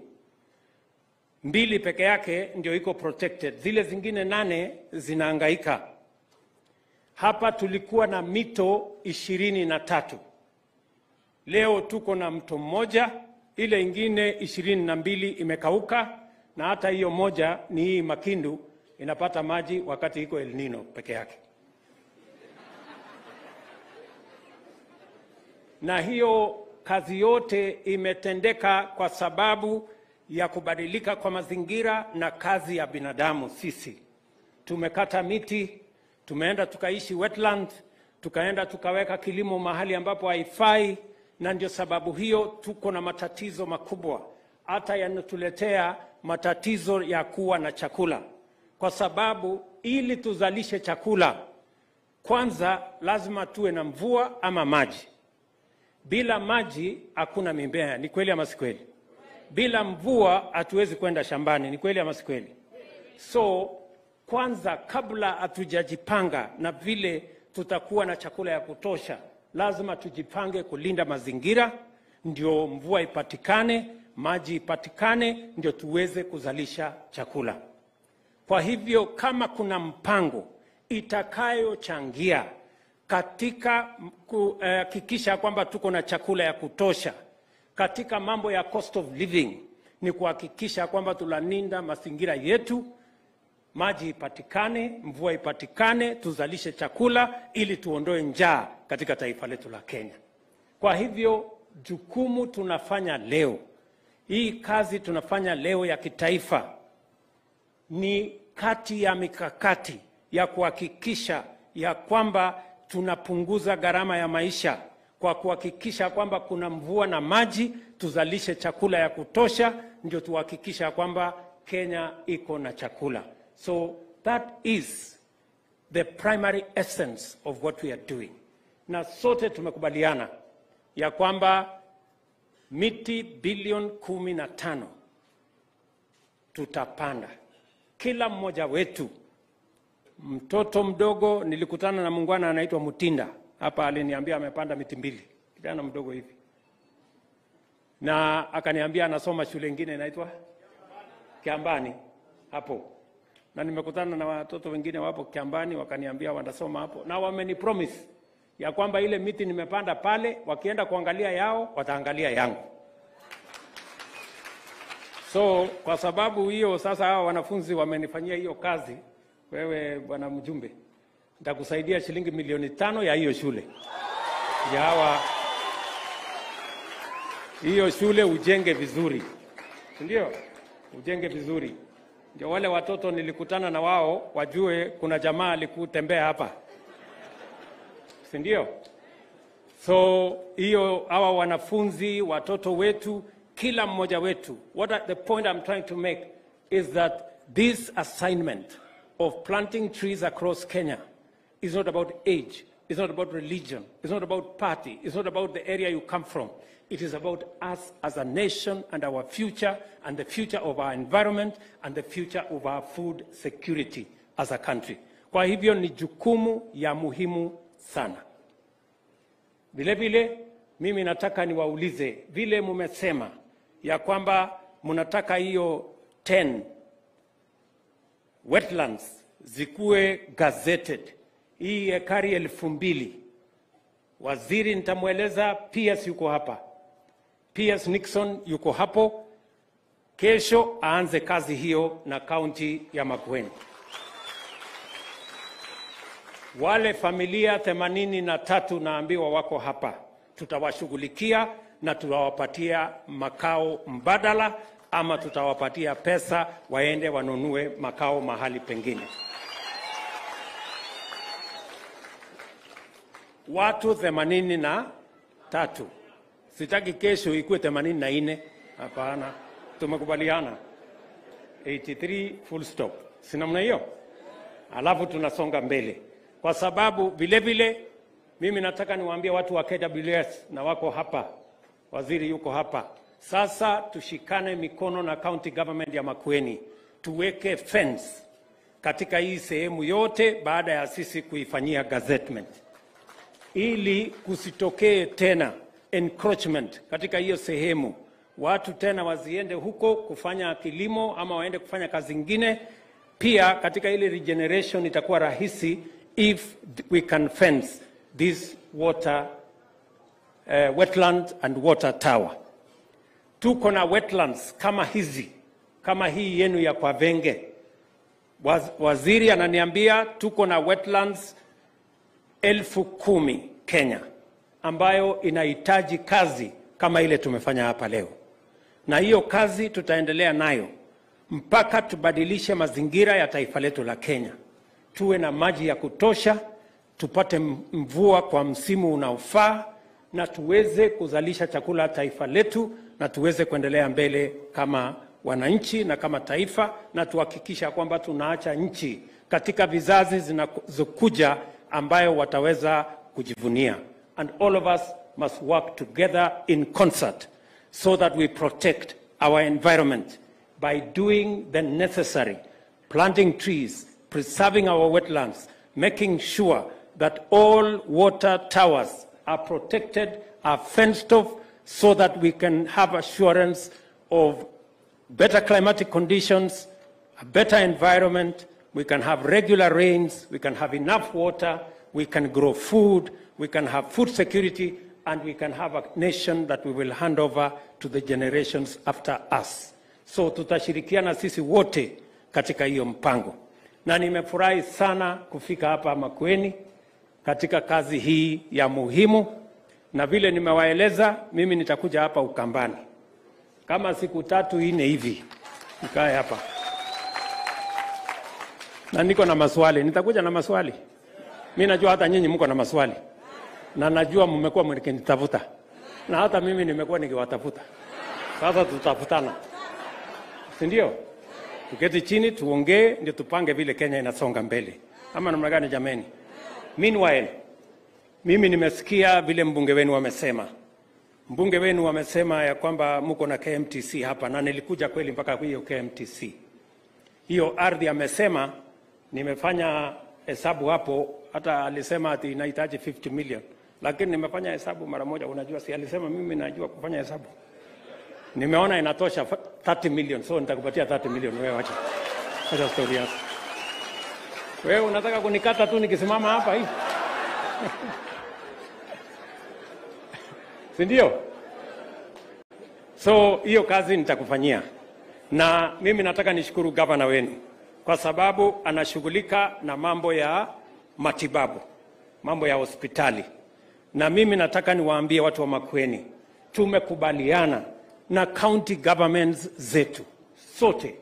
2 peke yake ndio iko protected. Zile zingine 8 zinahangaika. Hapa tulikuwa na mito 23. Leo tuko na mto mmoja, ile ingine 22 imekauka na hata hiyo moja ni hii Makindu inapata maji wakati iko El Nino peke yake. Na hiyo kazi yote imetendeka kwa sababu ya kubadilika kwa mazingira na kazi ya binadamu. Sisi tumekata miti, tumeenda tukaishi wetland, tukaenda tukaweka kilimo mahali ambapo haifai, na ndio sababu hiyo tuko na matatizo makubwa, hata yanatuletea matatizo ya kuwa na chakula. Kwa sababu ili tuzalishe chakula, kwanza lazima tuwe na mvua ama maji. Bila maji hakuna mimea, ni kweli ama si kweli? Bila mvua hatuwezi kwenda shambani, ni kweli ama si kweli? So kwanza kabla hatujajipanga na vile tutakuwa na chakula ya kutosha, lazima tujipange kulinda mazingira, ndio mvua ipatikane, maji ipatikane, ndio tuweze kuzalisha chakula. Kwa hivyo kama kuna mpango itakayochangia katika kuhakikisha kwamba tuko na chakula ya kutosha, katika mambo ya cost of living, ni kuhakikisha kwamba tunalinda mazingira yetu, maji ipatikane, mvua ipatikane, tuzalishe chakula ili tuondoe njaa katika taifa letu la Kenya. Kwa hivyo jukumu tunafanya leo, hii kazi tunafanya leo ya kitaifa, ni kati ya mikakati ya kuhakikisha ya kwamba tunapunguza gharama ya maisha kwa kuhakikisha kwamba kuna mvua na maji, tuzalishe chakula ya kutosha, ndio tuhakikisha kwamba Kenya iko na chakula. So that is the primary essence of what we are doing. Na sote tumekubaliana ya kwamba miti bilioni 15 tutapanda. Kila mmoja wetu, mtoto mdogo, nilikutana na mungwana anaitwa Mutinda hapa, aliniambia amepanda miti 2, kijana mdogo hivi, na akaniambia anasoma shule nyingine inaitwa Kiambani hapo, na nimekutana na watoto wengine wapo Kiambani wakaniambia wanasoma hapo, na wamenipromise ya kwamba ile miti nimepanda pale, wakienda kuangalia yao wataangalia yangu. So kwa sababu hiyo sasa hao wanafunzi wamenifanyia hiyo kazi, wewe bwana mjumbe, nitakusaidia shilingi milioni 5 ya hiyo shule. Ya hawa hiyo shule ujenge vizuri. Ndio? Ujenge vizuri. Ndio wale watoto nilikutana na wao wajue kuna jamaa alikutembea hapa. Si ndio? So hiyo hawa wanafunzi, watoto wetu, kila mmoja wetu, the point I'm trying to make is that this assignment of planting trees across Kenya is not about age, it's not about religion, it's not about party, it's not about the area you come from. It is about us as a nation and our future and the future of our environment and the future of our food security as a country. Kwa hivyo ni jukumu ya muhimu sana. Vile vile, mimi nataka niwaulize, vile mumesema ya kwamba munataka hiyo 10 wetlands zikuwe gazetted, hii ekari 2,000. Waziri nitamueleza, PS yuko hapa. PS Nixon yuko hapo. Kesho aanze kazi hiyo na kaunti ya Makueni. Wale familia 83 naambiwa wako hapa, tutawashughulikia na tutawapatia makao mbadala ama tutawapatia pesa waende wanunue makao mahali pengine. Watu 83. Sitaki kesho ikuwe 84. Hapana. Tumekubaliana 83 full stop. Si namna hiyo? Alafu tunasonga mbele. Kwa sababu vile vile mimi nataka niwaambie watu wa KWS na wako hapa. Waziri yuko hapa. Sasa tushikane mikono na county government ya Makueni. Tuweke fence katika hii sehemu yote baada ya sisi kuifanyia gazettement. Ili kusitokee tena encroachment katika hiyo sehemu. Watu tena waziende huko kufanya kilimo ama waende kufanya kazi nyingine. Pia katika ile regeneration itakuwa rahisi if we can fence this water wetland and water tower. Tuko na wetlands kama hizi, kama hii yenu ya kwa Venge. Waziri ananiambia tuko na wetlands 10,000 Kenya ambayo inahitaji kazi kama ile tumefanya hapa leo. Na hiyo kazi tutaendelea nayo mpaka tubadilishe mazingira ya taifa letu la Kenya. Tuwe na maji ya kutosha, tupate mvua kwa msimu unaofaa na tuweze kuzalisha chakula taifa letu na tuweze kuendelea mbele kama wananchi na kama taifa, na tuhakikisha kwamba tunaacha nchi katika vizazi zinazokuja ambayo wataweza kujivunia. And all of us must work together in concert so that we protect our environment by doing the necessary, planting trees, preserving our wetlands, making sure that all water towers are protected, are fenced off, so that we can have assurance of better climatic conditions, a better environment, we can have regular rains, we can have enough water, we can grow food, we can have food security, and we can have a nation that we will hand over to the generations after us. So tutashirikiana sisi wote katika hiyo mpango. Na nimefurahi sana kufika hapa Makueni katika kazi hii ya muhimu, na vile nimewaeleza mimi nitakuja hapa Ukambani kama siku 3-4 hivi nikae hapa, na niko na maswali, nitakuja na maswali. Mimi najua hata nyinyi mko na maswali, na najua mmekuwa mkinitafuta, na hata mimi nimekuwa nikiwatafuta. Sasa tutafutana, si ndio? Tuketi chini tuongee, ndio tupange vile Kenya inasonga mbele, ama namna gani jameni? Meanwhile, mimi nimesikia vile mbunge wenu wamesema. Mbunge wenu wamesema ya kwamba mko na KMTC hapa, na nilikuja kweli mpaka hiyo KMTC. Hiyo ardhi amesema, nimefanya hesabu hapo, hata alisema ati inahitaji 50 million. Lakini nimefanya hesabu mara moja, unajua si alisema mimi najua kufanya hesabu. Nimeona inatosha 30 million, so nitakupatia 30 million wewe acha. Acha story yako. Wewe unataka kunikata tu nikisimama hapa hivi? Si ndio? So hiyo kazi nitakufanyia. Na mimi nataka nishukuru gavana wenu kwa sababu anashughulika na mambo ya matibabu, mambo ya hospitali. Na mimi nataka niwaambie watu wa Makueni, tumekubaliana na county governments zetu sote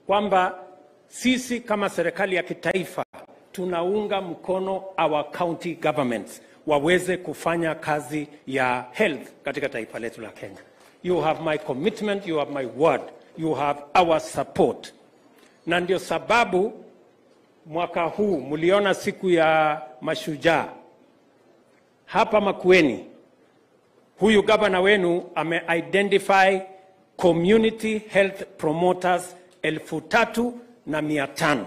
kwamba sisi kama serikali ya kitaifa tunaunga mkono our county governments waweze kufanya kazi ya health katika taifa letu la Kenya. You have my commitment, you have my word, you have our support. Na ndio sababu mwaka huu mliona siku ya mashujaa hapa Makueni. Huyu gavana wenu ame-identify community health promoters 3,500.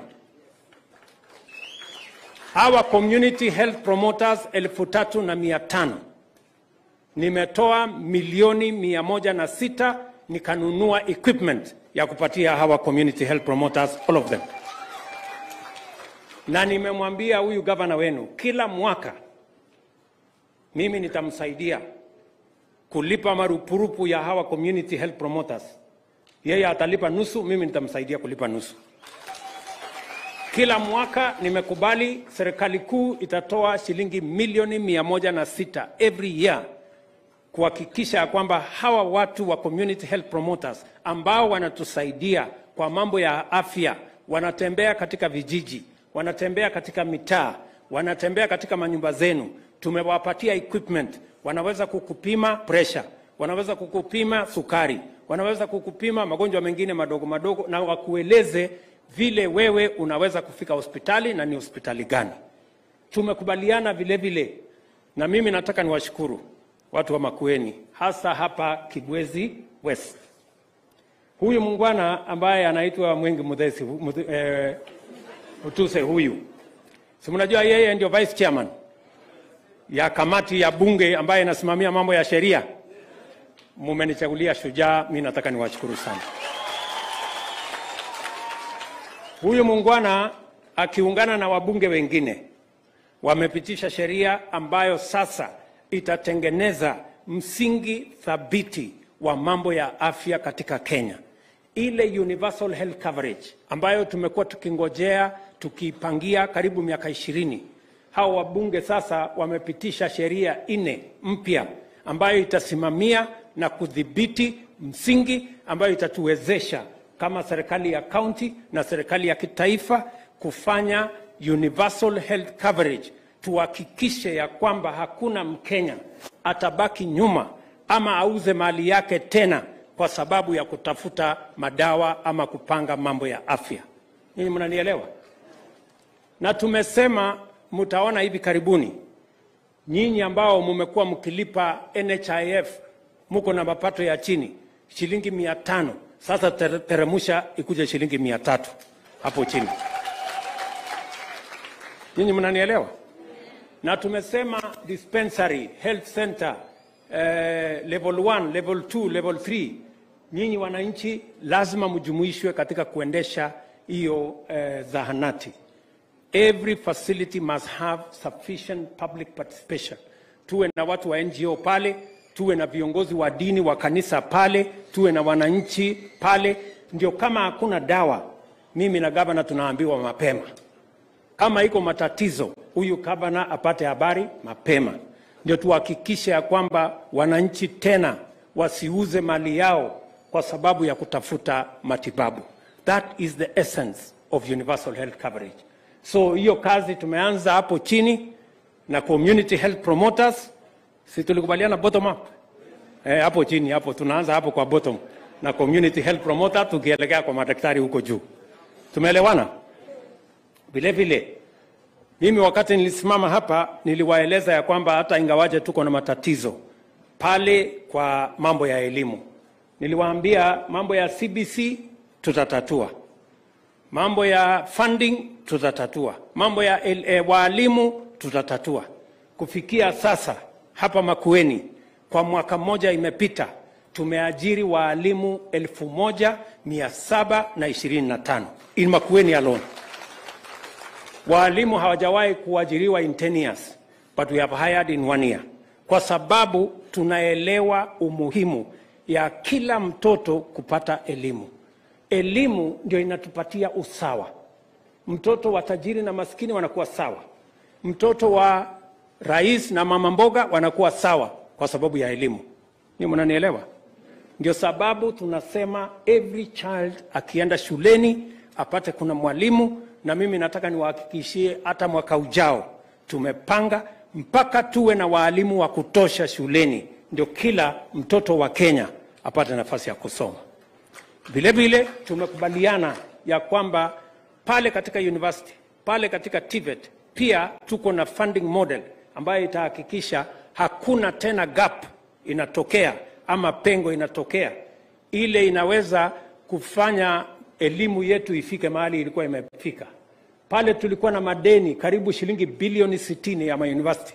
Hawa community health promoters 3,500. Nimetoa milioni 106 nikanunua equipment ya kupatia hawa community health promoters, all of them. Na nimemwambia huyu gavana wenu, kila mwaka mimi nitamsaidia kulipa marupurupu ya hawa community health promoters. Yeye atalipa nusu, mimi nitamsaidia kulipa nusu. Kila mwaka nimekubali serikali kuu itatoa shilingi milioni 106 every year kuhakikisha kwamba hawa watu wa community health promoters ambao wanatusaidia kwa mambo ya afya, wanatembea katika vijiji, wanatembea katika mitaa, wanatembea katika manyumba zenu. Tumewapatia equipment, wanaweza kukupima pressure, wanaweza kukupima sukari, wanaweza kukupima magonjwa mengine madogo madogo, na wakueleze vile wewe unaweza kufika hospitali na ni hospitali gani. Tumekubaliana vile vile, na mimi nataka niwashukuru watu wa Makueni, hasa hapa Kibwezi West. Huyu mungwana ambaye anaitwa Mwengi Muthesi, Utuse huyu. Si mnajua yeye ndio vice chairman ya kamati ya bunge ambaye inasimamia mambo ya sheria. Mumenichagulia shujaa, mimi nataka niwashukuru sana. Huyu mungwana akiungana na wabunge wengine wamepitisha sheria ambayo sasa itatengeneza msingi thabiti wa mambo ya afya katika Kenya. Ile universal health coverage ambayo tumekuwa tukingojea, tukipangia karibu miaka 20. Hao wabunge sasa wamepitisha sheria 4 mpya ambayo itasimamia na kudhibiti msingi ambayo itatuwezesha kama serikali ya county na serikali ya kitaifa kufanya universal health coverage. Tuhakikishe ya kwamba hakuna Mkenya atabaki nyuma ama auze mali yake tena kwa sababu ya kutafuta madawa ama kupanga mambo ya afya. Ninyi mnanielewa? Na tumesema mtaona hivi karibuni, nyinyi ambao mmekuwa mkilipa NHIF, mko na mapato ya chini, shilingi 500, sasa teremusha ikuje shilingi 300 hapo chini. Ninyi mnanielewa? Na tumesema dispensary, health center, level 1, level 2, level 3, nyinyi wananchi lazima mjumuishwe katika kuendesha hiyo zahanati. Every facility must have sufficient public participation. Tuwe na watu wa NGO pale, tuwe na viongozi wa dini wa kanisa pale, tuwe na wananchi pale. Ndio kama hakuna dawa, mimi na gavana tunaambiwa mapema. Kama iko matatizo, huyu gavana apate habari mapema. Ndio tuhakikishe ya kwamba wananchi tena wasiuze mali yao kwa sababu ya kutafuta matibabu. That is the essence of universal health coverage. So hiyo kazi tumeanza hapo chini na community health promoters. Si tulikubaliana bottom up? Hapo chini hapo tunaanza hapo kwa bottom na community health promoter tukielekea kwa madaktari huko juu. Tumeelewana? Vile vile mimi wakati nilisimama hapa niliwaeleza ya kwamba hata ingawaje tuko na matatizo pale kwa mambo ya elimu, niliwaambia mambo ya CBC tutatatua, mambo ya funding tutatatua, mambo ya walimu tutatatua. Kufikia sasa hapa Makueni, kwa mwaka mmoja imepita, tumeajiri walimu 1725 in Makueni alone. Walimu hawajawahi kuajiriwa in 10 years, but we have hired in 1 year, kwa sababu tunaelewa umuhimu ya kila mtoto kupata elimu. Elimu ndio inatupatia usawa. Mtoto wa tajiri na maskini wanakuwa sawa. Mtoto wa rais na mama mboga wanakuwa sawa kwa sababu ya elimu. Ni mnanielewa? Ndio sababu tunasema every child akienda shuleni apate kuna mwalimu, na mimi nataka niwahakikishie hata mwaka ujao tumepanga mpaka tuwe na walimu wa kutosha shuleni, ndio kila mtoto wa Kenya apate nafasi ya kusoma. Vile vile tumekubaliana ya kwamba pale katika university, pale katika TVET pia tuko na funding model ambayo itahakikisha hakuna tena gap inatokea ama pengo inatokea, ile inaweza kufanya elimu yetu ifike mahali ilikuwa imefika. Pale tulikuwa na madeni karibu shilingi bilioni 60 ya university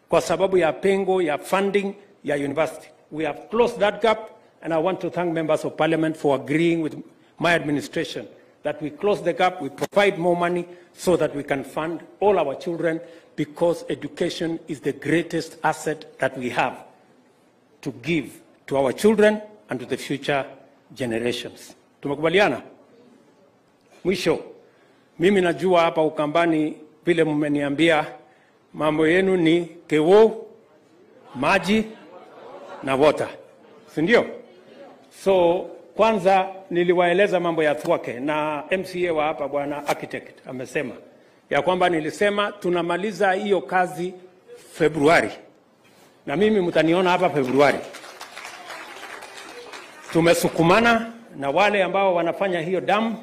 kwa sababu ya pengo ya funding ya university. We have closed that gap, and I want to thank members of parliament for agreeing with my administration that we close the gap, we provide more money so that we can fund all our children, because education is the greatest asset that we have to give to our children and to the future generations. Tumekubaliana? Mwisho, mimi najua hapa Ukambani vile mmeniambia mambo yenu ni kewo, maji na water. Si ndio? So kwanza niliwaeleza mambo ya Thwake, na MCA wa hapa bwana architect amesema ya kwamba nilisema tunamaliza hiyo kazi Februari, na mimi mtaniona hapa Februari. Tumesukumana na wale ambao wanafanya hiyo damu.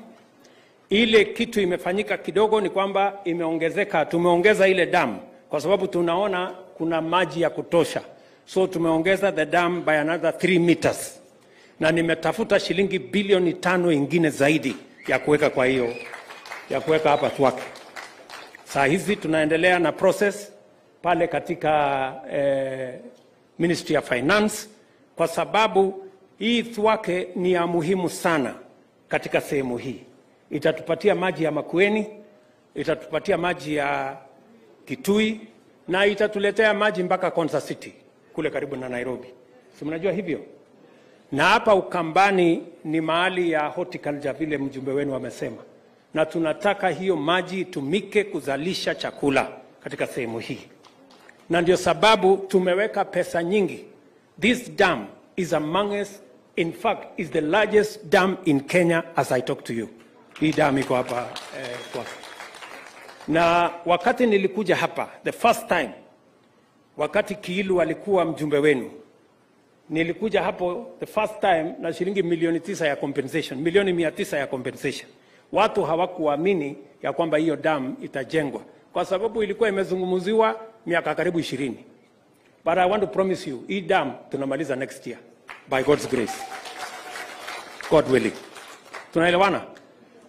Ile kitu imefanyika kidogo ni kwamba imeongezeka, tumeongeza ile damu kwa sababu tunaona kuna maji ya kutosha, so tumeongeza the dam by another 3 meters, na nimetafuta shilingi bilioni 5 ingine zaidi ya kuweka, kwa hiyo ya kuweka hapa Thwake. Saa hizi tunaendelea na process pale katika Ministry of Finance, kwa sababu hii Thwake ni ya muhimu sana katika sehemu hii. Itatupatia maji ya Makueni, itatupatia maji ya Kitui, na itatuletea maji mpaka Konza City kule karibu na Nairobi. Si mnajua hivyo? Na hapa Ukambani ni mahali ya horticulture vile mjumbe wenu wamesema, na tunataka hiyo maji itumike kuzalisha chakula katika sehemu hii, na ndio sababu tumeweka pesa nyingi. This dam is amongst, in fact is the largest dam in Kenya as I talk to you. Hii dam iko hapa na wakati nilikuja hapa the first time, wakati Kiilu alikuwa mjumbe wenu, nilikuja hapo the first time na shilingi milioni 9 ya compensation, milioni 900 ya compensation. Watu hawakuamini ya kwamba hiyo dam itajengwa kwa sababu ilikuwa imezungumziwa miaka karibu 20. But I want to promise you, hii dam tunamaliza next year by God's grace, God willing. Tunaelewana?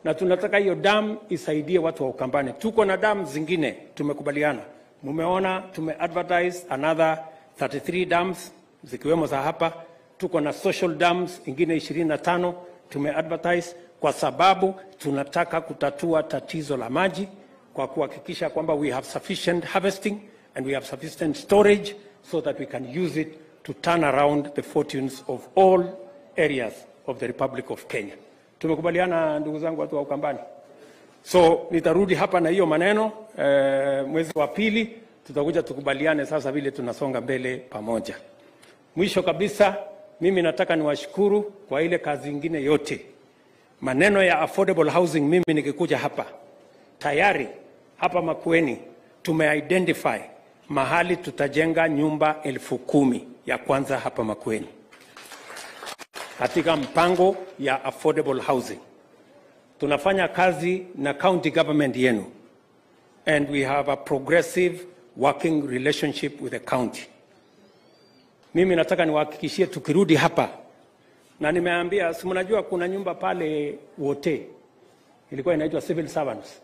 Na tunataka hiyo dam isaidie watu wa Ukambani. Tuko na dam zingine tumekubaliana. Mumeona tumeadvertise another 33 dams zikiwemo za hapa. Tuko na social dams ingine 25 tumeadvertise, kwa sababu tunataka kutatua tatizo la maji kwa kuhakikisha kwamba we have sufficient harvesting and we have sufficient storage so that we can use it to turn around the fortunes of all areas of the Republic of Kenya. Tumekubaliana ndugu zangu watu wa Ukambani. So nitarudi hapa na hiyo maneno mwezi wa pili tutakuja tukubaliane sasa vile tunasonga mbele pamoja. Mwisho kabisa, mimi nataka niwashukuru kwa ile kazi nyingine yote. Maneno ya affordable housing, mimi nikikuja hapa tayari hapa Makueni tumeidentify mahali tutajenga nyumba 10,000 ya kwanza hapa Makueni katika mpango ya affordable housing. Tunafanya kazi na county government yenu, and we have a progressive working relationship with the county. Mimi nataka niwahakikishie tukirudi hapa, na nimeambia, si mnajua kuna nyumba pale wote ilikuwa inaitwa civil servants.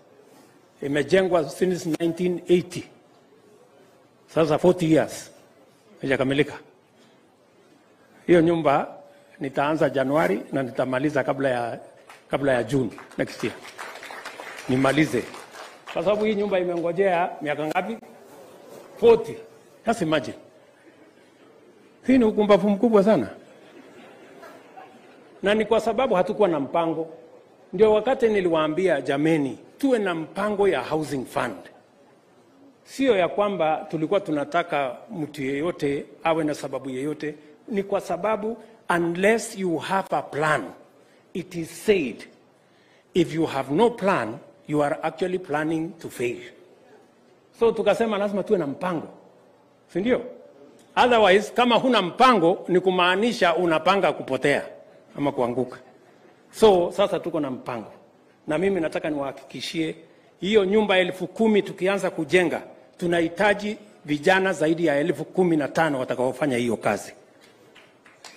Imejengwa since 1980. Sasa 40 years haijakamilika. Hiyo nyumba nitaanza Januari na nitamaliza kabla ya June next year. Nimalize. Kwa sababu hii nyumba imengojea miaka ngapi? 40. Just imagine. Hii ni ukumbavu mkubwa sana. Na ni kwa sababu hatukuwa na mpango. Ndio wakati niliwaambia jameni, tuwe na mpango ya housing fund. Sio ya kwamba tulikuwa tunataka mtu yeyote awe na sababu yeyote. Ni kwa sababu unless you have a plan, it is said, if you have no plan, you are actually planning to fail. So tukasema lazima tuwe na mpango. Si ndio? Otherwise, kama huna mpango, ni kumaanisha unapanga kupotea ama kuanguka. So sasa tuko na mpango. Na mimi nataka niwahakikishie hiyo nyumba 10,000 tukianza kujenga, tunahitaji vijana zaidi ya 15,000 watakaofanya hiyo kazi.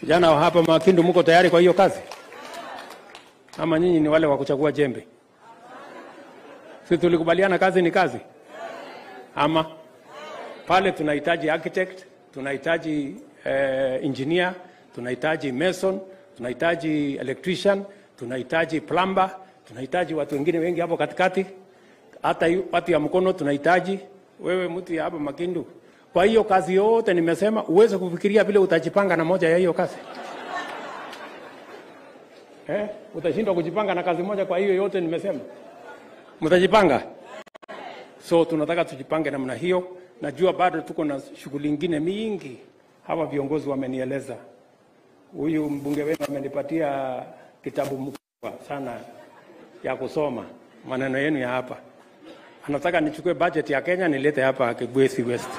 Vijana wa hapa Makindu, mko tayari kwa hiyo kazi? Ama nyinyi ni wale wa kuchagua jembe? Si tulikubaliana kazi ni kazi? Ama pale tunahitaji architect, tunahitaji engineer, tunahitaji mason, tunahitaji electrician, tunahitaji plumber, tunahitaji watu wengine wengi hapo katikati. Hata watu ya mkono tunahitaji. Wewe mtu ya hapa Makindu. Kwa hiyo kazi yote nimesema uweze kufikiria vile utajipanga na moja ya hiyo kazi. Utashindwa kujipanga na kazi moja, kwa hiyo yote nimesema. Mtajipanga? So tunataka tujipange namna hiyo. Najua bado tuko na shughuli nyingine mingi. Hawa viongozi wamenieleza. Huyu mbunge wenu amenipatia kitabu mkubwa sana ya kusoma maneno yenu ya hapa. Anataka nichukue budget ya Kenya nilete hapa Kibwezi West.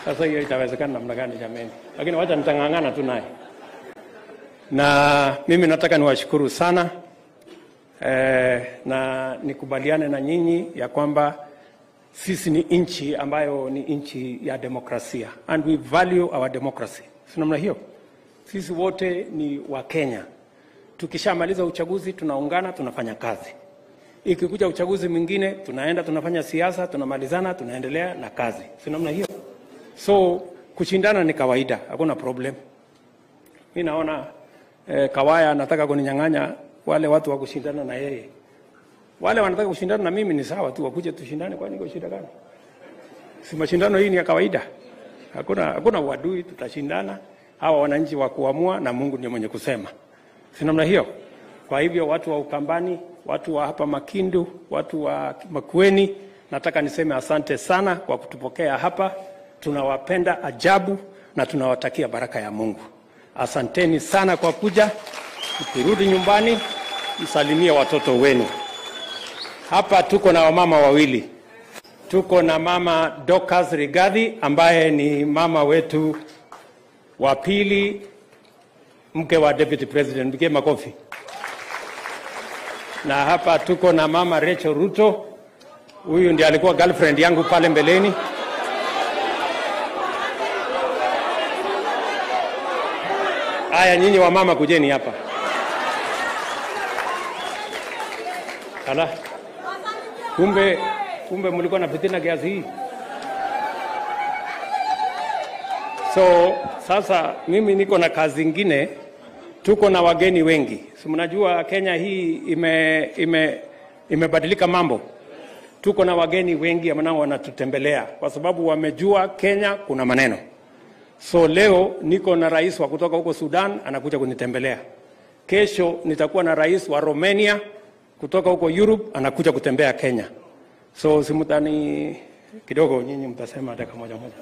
Sasa hiyo itawezekana namna gani jameni? Lakini wacha nitangangana tu naye. Na mimi nataka niwashukuru sana na nikubaliane na nyinyi ya kwamba sisi ni nchi ambayo ni nchi ya demokrasia, and we value our democracy. Si namna hiyo? Sisi wote ni wa Kenya. Tukishamaliza uchaguzi tunaungana, tunafanya kazi. Ikikuja uchaguzi mwingine tunaenda tunafanya siasa, tunamalizana, tunaendelea na kazi. Si namna hiyo? So kushindana ni kawaida, hakuna problem. Mimi naona Kawaya anataka kuninyang'anya wale watu wa kushindana na yeye. Wale wanataka kushindana na mimi ni sawa tu, wakuje tushindane, kwani niko shida gani? Si mashindano hii ni ya kawaida. Hakuna uadui, tutashindana. Hawa wananchi wa kuamua na Mungu ndiye mwenye kusema. Si namna hiyo? Kwa hivyo watu wa Ukambani, watu wa hapa Makindu, watu wa Makueni, nataka niseme asante sana kwa kutupokea hapa. Tunawapenda ajabu na tunawatakia baraka ya Mungu. Asanteni sana kwa kuja. Ukirudi nyumbani, msalimie watoto wenu. Hapa tuko na wamama wawili. Tuko na mama Dorcas Rigathi ambaye ni mama wetu wa pili, mke wa Deputy President. Mpigie makofi. Na hapa tuko na mama Rachel Ruto. Huyu ndiye alikuwa girlfriend yangu pale mbeleni. Haya, nyinyi wa mama kujeni hapa. Ala. Kumbe mlikuwa na fitina kiasi hii. So sasa mimi niko na kazi nyingine. Tuko na wageni wengi. Si mnajua Kenya hii imebadilika mambo. Tuko na wageni wengi ambao wanatutembelea kwa sababu wamejua Kenya kuna maneno. So leo niko na rais wa kutoka huko Sudan anakuja kunitembelea. Kesho nitakuwa na rais wa Romania kutoka huko Europe anakuja kutembea Kenya. So simutani kidogo, nyinyi mtasema dakika moja moja.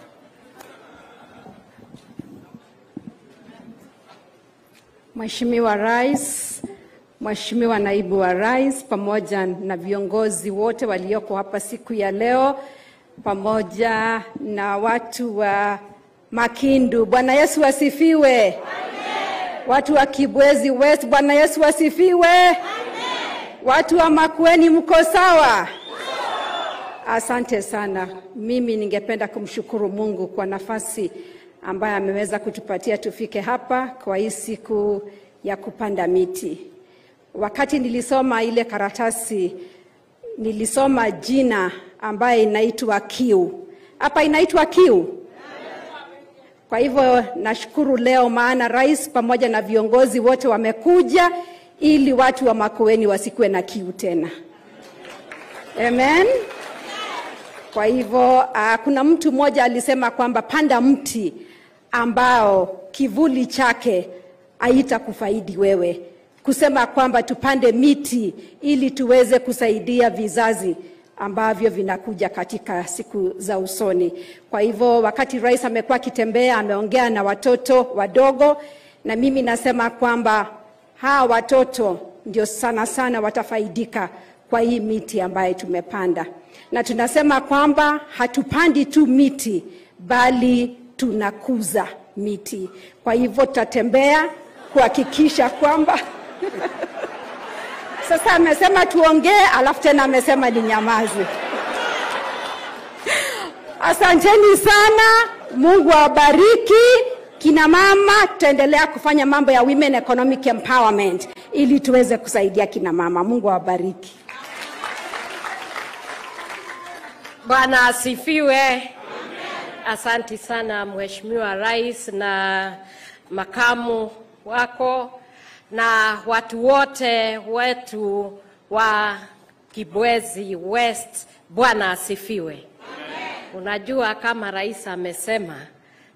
Mheshimiwa Rais, Mheshimiwa Naibu wa Rais, pamoja na viongozi wote walioko hapa siku ya leo, pamoja na watu wa Makindu, Bwana Yesu asifiwe. Amen. Watu wa Kibwezi West, Bwana Yesu asifiwe. Amen. Watu wa Makueni, mko sawa? Asante sana. Mimi ningependa kumshukuru Mungu kwa nafasi ambaye ameweza kutupatia tufike hapa kwa hii siku ya kupanda miti. wakati nilisoma ile karatasi, nilisoma jina ambaye inaitwa Kiu. Hapa inaitwa Kiu. Kwa hivyo nashukuru leo, maana rais pamoja na viongozi wote wamekuja ili watu wa Makueni wasikuwe na kiu tena. Amen. Kwa hivyo kuna mtu mmoja alisema kwamba panda mti ambao kivuli chake haitakufaidi wewe. Kusema kwamba tupande miti ili tuweze kusaidia vizazi ambavyo vinakuja katika siku za usoni. Kwa hivyo wakati rais amekuwa akitembea, ameongea na watoto wadogo, na mimi nasema kwamba hawa watoto ndio sana sana watafaidika kwa hii miti ambayo tumepanda. Na tunasema kwamba hatupandi tu miti bali tunakuza miti. Kwa hivyo tutatembea kuhakikisha kwamba sasa amesema tuongee, alafu tena amesema ninyamaze. Asanteni sana, Mungu awabariki. Kina mama, tutaendelea kufanya mambo ya women economic empowerment ili tuweze kusaidia kina mama. Mungu awabariki. Bwana asifiwe. Asanti sana Mheshimiwa Rais na makamu wako na watu wote wetu wa Kibwezi West. Bwana asifiwe. Unajua kama rais amesema,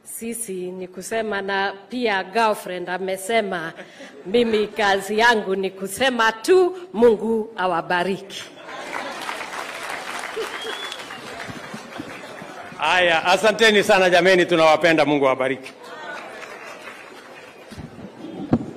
sisi ni kusema, na pia girlfriend amesema, mimi kazi yangu ni kusema tu Mungu awabariki. Aya, asanteni sana jameni, tunawapenda. Mungu awabariki.